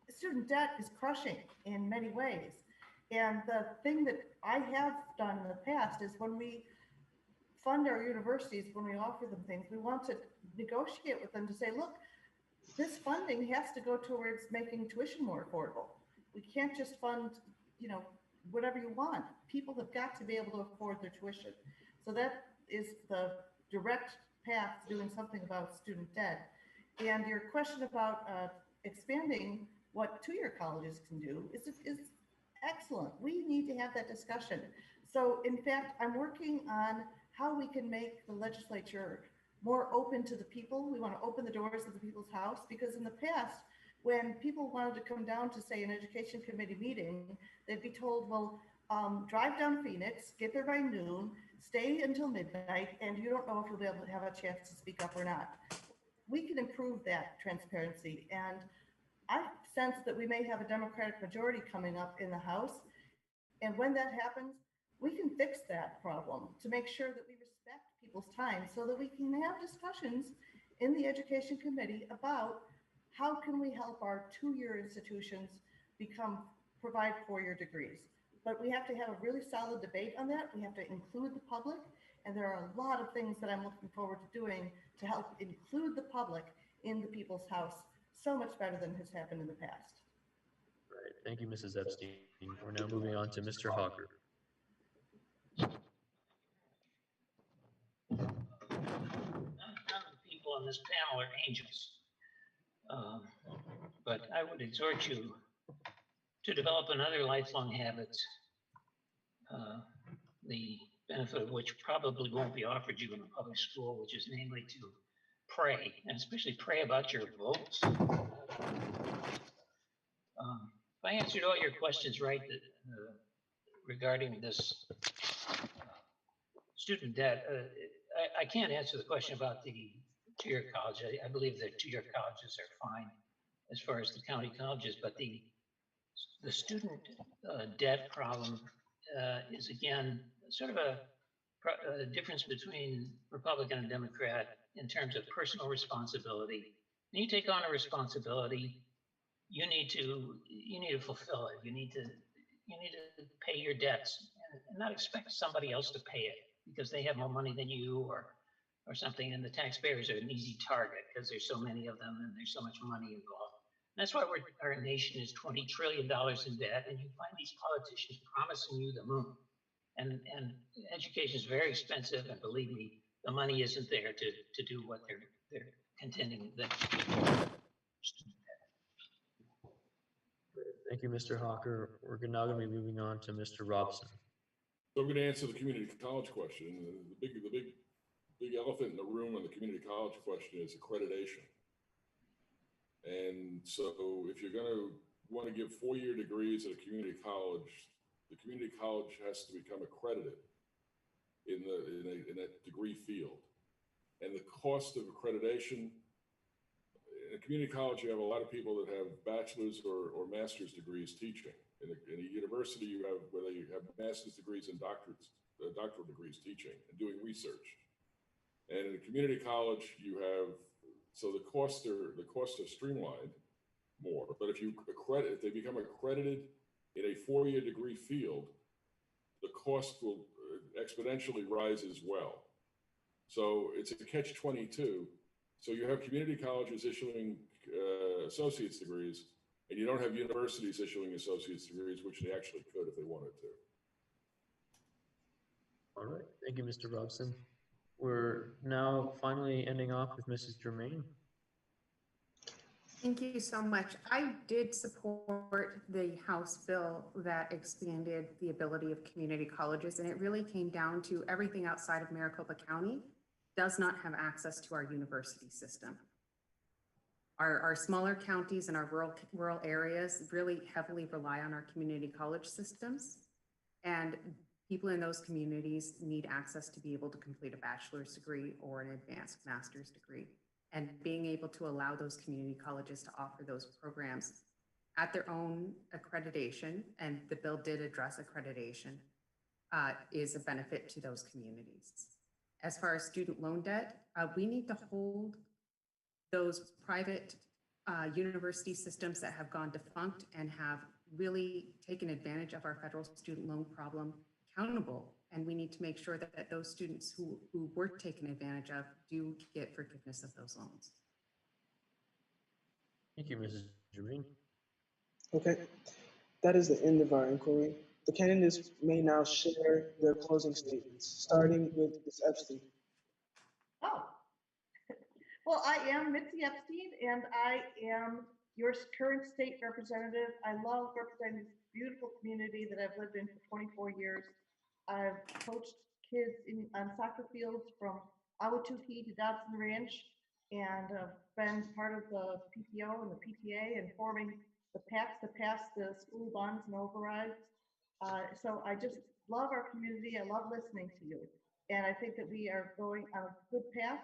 student debt is crushing in many ways. And the thing that I have done in the past is when we fund our universities, when we offer them things, we want to negotiate with them to say, look, this funding has to go towards making tuition more affordable. We can't just fund, whatever you want. People have got to be able to afford their tuition. So that is the direct path to doing something about student debt. And your question about expanding what 2-year colleges can do is excellent. We need to have that discussion. So in fact, I'm working on how we can make the legislature more open to the people. We want to open the doors of the people's house, because in the past, when people wanted to come down to, say, an education committee meeting, they'd be told, well, drive down Phoenix, get there by noon, stay until midnight, and you don't know if you'll be able to have a chance to speak up or not. We can improve that transparency. And I sense that we may have a Democratic majority coming up in the House. And when that happens, we can fix that problem to make sure that we respect people's time so that we can have discussions in the Education Committee about how can we help our two-year institutions provide four-year degrees. But we have to have a really solid debate on that. We have to include the public. And there are a lot of things that I'm looking forward to doing to help include the public in the People's House so much better than has happened in the past.
Right. Thank you, Mrs. Epstein. We're now moving on to Mr. Hawker.
None of the people on this panel are angels. But I would exhort you to develop another lifelong habit, the benefit of which probably won't be offered you in a public school, which is namely to pray, and especially pray about your votes. If I answered all your questions right regarding this student debt, I can't answer the question about the two-year college. I believe that two-year colleges are fine as far as the county colleges, but the student debt problem is again sort of a difference between Republican and Democrat in terms of personal responsibility. When you take on a responsibility, you need to fulfill it. You need to pay your debts and not expect somebody else to pay it because they have more money than you or something, and the taxpayers are an easy target because there's so many of them and there's so much money involved. And that's why our nation is $20 trillion in debt, and you find these politicians promising you the moon. And education is very expensive, and believe me, the money isn't there to do what they're contending that.
Thank you, Mr. Hawker. We're now going to be moving on to Mr. Robson.
So I'm going to answer the community college question. The big elephant in the room on the community college question is accreditation. And so if you're going to want to give four-year degrees at a community college, the community college has to become accredited in that degree field. And the cost of accreditation, in a community college, you have a lot of people that have bachelor's or master's degrees teaching. In a university, you have where they have master's degrees and doctoral degrees teaching and doing research. And in a community college, you have, so the costs are streamlined more. But if they become accredited in a four-year degree field, the cost will exponentially rise as well. So it's a catch-22. So you have community colleges issuing associate's degrees, and you don't have universities issuing associate's degrees, which they actually could if they wanted to.
All right. Thank you, Mr. Robson. We're now finally ending off with Mrs. Germain.
Thank you so much. I did support the House bill that expanded the ability of community colleges, and it really came down to everything outside of Maricopa County does not have access to our university system. Our smaller counties and our rural areas really heavily rely on our community college systems, and people in those communities need access to be able to complete a bachelor's degree or an advanced master's degree. And being able to allow those community colleges to offer those programs at their own accreditation, and the bill did address accreditation, is a benefit to those communities. As far as student loan debt, we need to hold those private university systems that have gone defunct and have really taken advantage of our federal student loan problem accountable. And we need to make sure that those students who were taken advantage of do get forgiveness of those loans.
Thank you, Mrs. Germain.
Okay, that is the end of our inquiry. The candidates may now share their closing statements, starting with Ms. Epstein.
Oh, well, I am Mitzi Epstein, and I am your current state representative. I love representing this beautiful community that I've lived in for 24 years. I've coached kids on soccer fields from Ahwatukee to Dodson Ranch, and been part of the PTO and the PTA and forming the PACs to pass the school bonds and overrides. So I just love our community. I love listening to you. And I think that we are going on a good path.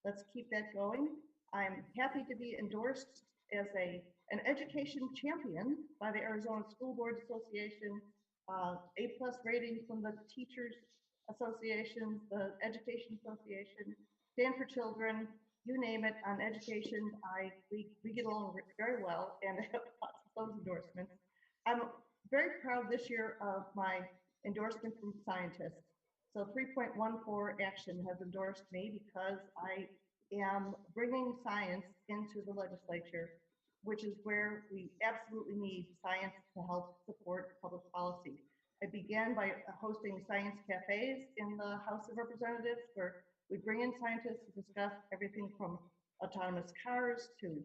Let's keep that going. I'm happy to be endorsed as a an education champion by the Arizona School Board Association, A+ rating from the Teachers Association, the Education Association, Stand for Children, you name it, on education. We get along very well, and I have lots of those endorsements. I'm very proud this year of my endorsement from scientists. So 3.14 Action has endorsed me because I am bringing science into the legislature, which is where we absolutely need science to help support public policy. I began by hosting science cafes in the House of Representatives, where we bring in scientists to discuss everything from autonomous cars to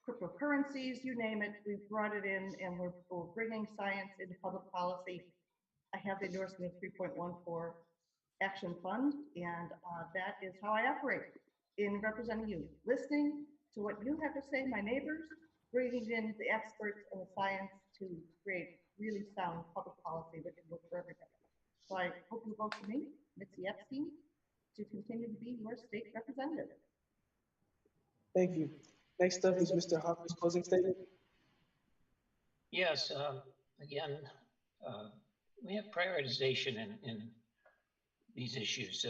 cryptocurrencies, you name it. We've brought it in, and we're bringing science into public policy. I have the endorsement of 3.14 Action Fund, and that is how I operate in representing you, listening to what you have to say, my neighbors, bringing in the experts and the science to create really sound public policy that can work for everybody. So I hope you vote for me, Mitzi Epstein, to continue to be your state representative.
Thank you. Next up is Mr. Hawker's closing statement.
Yes, again, we have prioritization in these issues.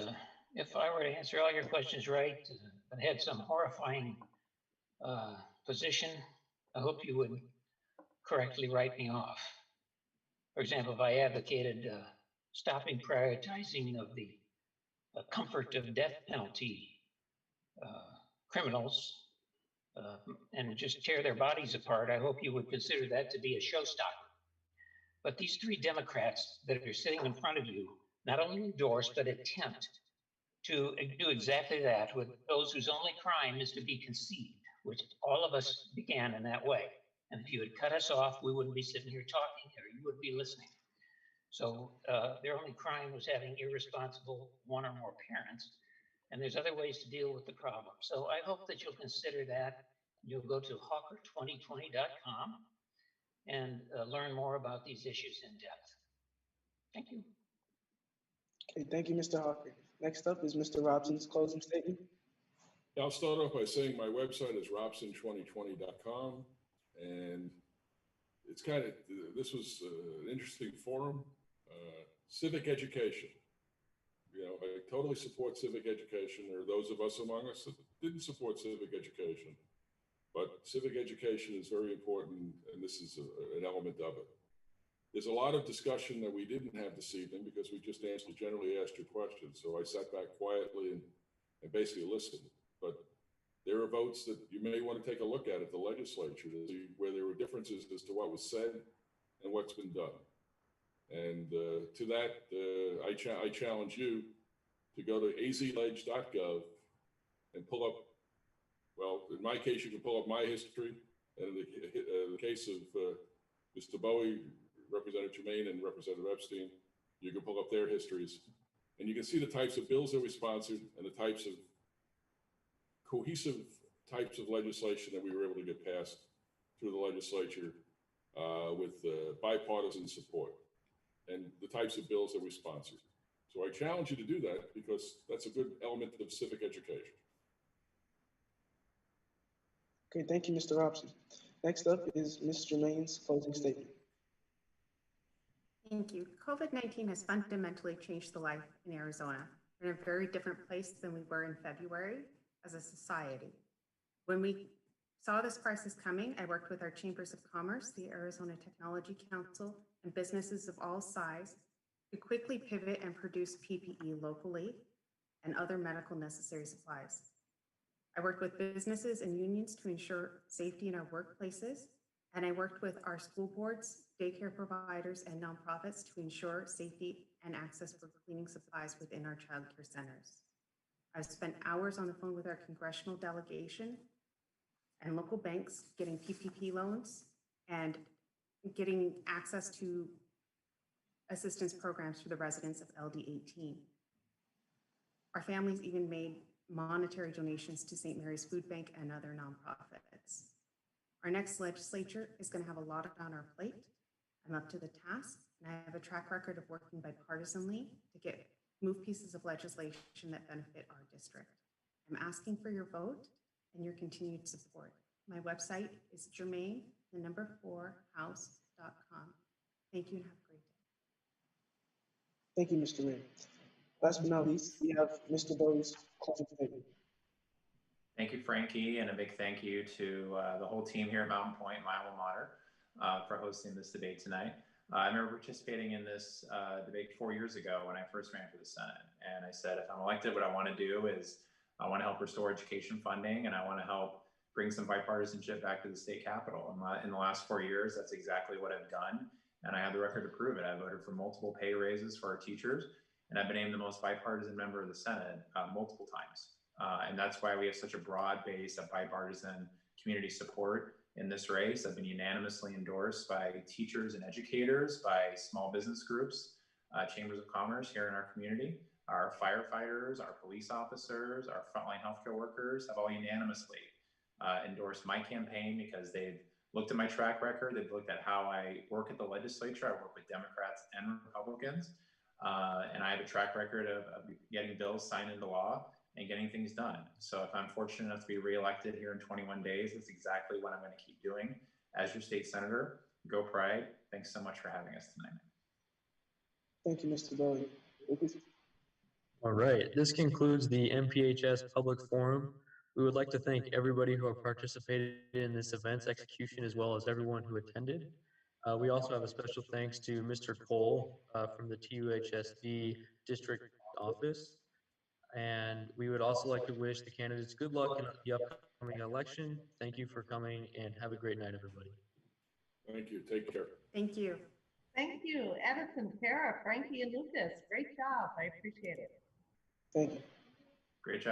If I were to answer all your questions right, but had some horrifying position, I hope you would correctly write me off. For example, if I advocated stopping prioritizing of the comfort of death penalty criminals and just tear their bodies apart, I hope you would consider that to be a showstopper. But these three Democrats that are sitting in front of you not only endorse, but attempt to do exactly that with those whose only crime is to be conceived, which all of us began in that way. And if you had cut us off, we wouldn't be sitting here talking, or you wouldn't be listening. So their only crime was having irresponsible one or more parents. And there's other ways to deal with the problem. So I hope that you'll consider that. You'll go to hawker2020.com and learn more about these issues in depth. Thank you.
Okay, thank you, Mr. Hawker. Next up is Mr. Robson's closing statement.
I'll start off by saying my website is robson2020.com, and it's kind of, this was an interesting forum. Civic education. You know, I totally support civic education. There are those of us among us that didn't support civic education, but civic education is very important, and this is an element of it. There's a lot of discussion that we didn't have this evening because we just generally asked your questions. So I sat back quietly and basically listened. But there are votes that you may want to take a look at the legislature to see where there were differences as to what was said and what's been done. And to that, I challenge you to go to azledge.gov and pull up, well, in my case, you can pull up my history. And in the case of Mr. Bowie, Representative Germain, and Representative Epstein, you can pull up their histories. And you can see the types of bills that we sponsored and the types of cohesive types of legislation that we were able to get passed through the legislature with bipartisan support, and the types of bills that we sponsored. So I challenge you to do that because that's a good element of civic education.
Okay, thank you, Mr. Robson. Next up is Ms. Germain's closing statement.
Thank you. COVID-19 has fundamentally changed the life in Arizona. We're in a very different place than we were in February as a society. When we saw this crisis coming, I worked with our Chambers of Commerce, the Arizona Technology Council, and businesses of all sizes to quickly pivot and produce PPE locally and other medical necessary supplies. I worked with businesses and unions to ensure safety in our workplaces, and I worked with our school boards, daycare providers, and nonprofits to ensure safety and access for cleaning supplies within our childcare centers. I've spent hours on the phone with our congressional delegation and local banks getting PPP loans and getting access to assistance programs for the residents of LD 18. Our families even made monetary donations to St. Mary's Food Bank and other nonprofits. Our next legislature is going to have a lot on our plate. I'm up to the task, and I have a track record of working bipartisanly to move pieces of legislation that benefit our district. I'm asking for your vote and your continued support. My website is germain4house.com. Thank you and have a great day.
Thank you, Mr. Ray. Last but not least, we have Mr. Bowie's closing statement.
Thank you, Frankie, and a big thank you to the whole team here at Mountain Point, my alma mater, for hosting this debate tonight. I remember participating in this debate 4 years ago when I first ran for the Senate. And I said, if I'm elected, what I want to do is I want to help restore education funding, and I want to help bring some bipartisanship back to the state capitol. In the last 4 years, that's exactly what I've done. And I have the record to prove it. I voted for multiple pay raises for our teachers, and I've been named the most bipartisan member of the Senate multiple times. And that's why we have such a broad base of bipartisan community support in this race. I've been unanimously endorsed by teachers and educators, by small business groups, chambers of commerce here in our community. Our firefighters, our police officers, our frontline healthcare workers have all unanimously endorsed my campaign because they've looked at my track record. They've looked at how I work at the legislature. I work with Democrats and Republicans. And I have a track record of getting bills signed into law and getting things done. So if I'm fortunate enough to be reelected here in 21 days, that's exactly what I'm going to keep doing as your state senator. Go Pride. Thanks so much for having us tonight.
Thank you, Mr. Bowie. Lucas?
All right, this concludes the MPHS Public Forum. We would like to thank everybody who have participated in this event's execution, as well as everyone who attended. We also have a special thanks to Mr. Cole from the TUHSD District Office. And we would also like to wish the candidates good luck in the upcoming election. Thank you for coming and have a great night, everybody.
Thank you. Take care.
Thank you.
Thank you, Edison, Kara, Frankie, and Lucas. Great job. I appreciate it.
Thank you.
Great job.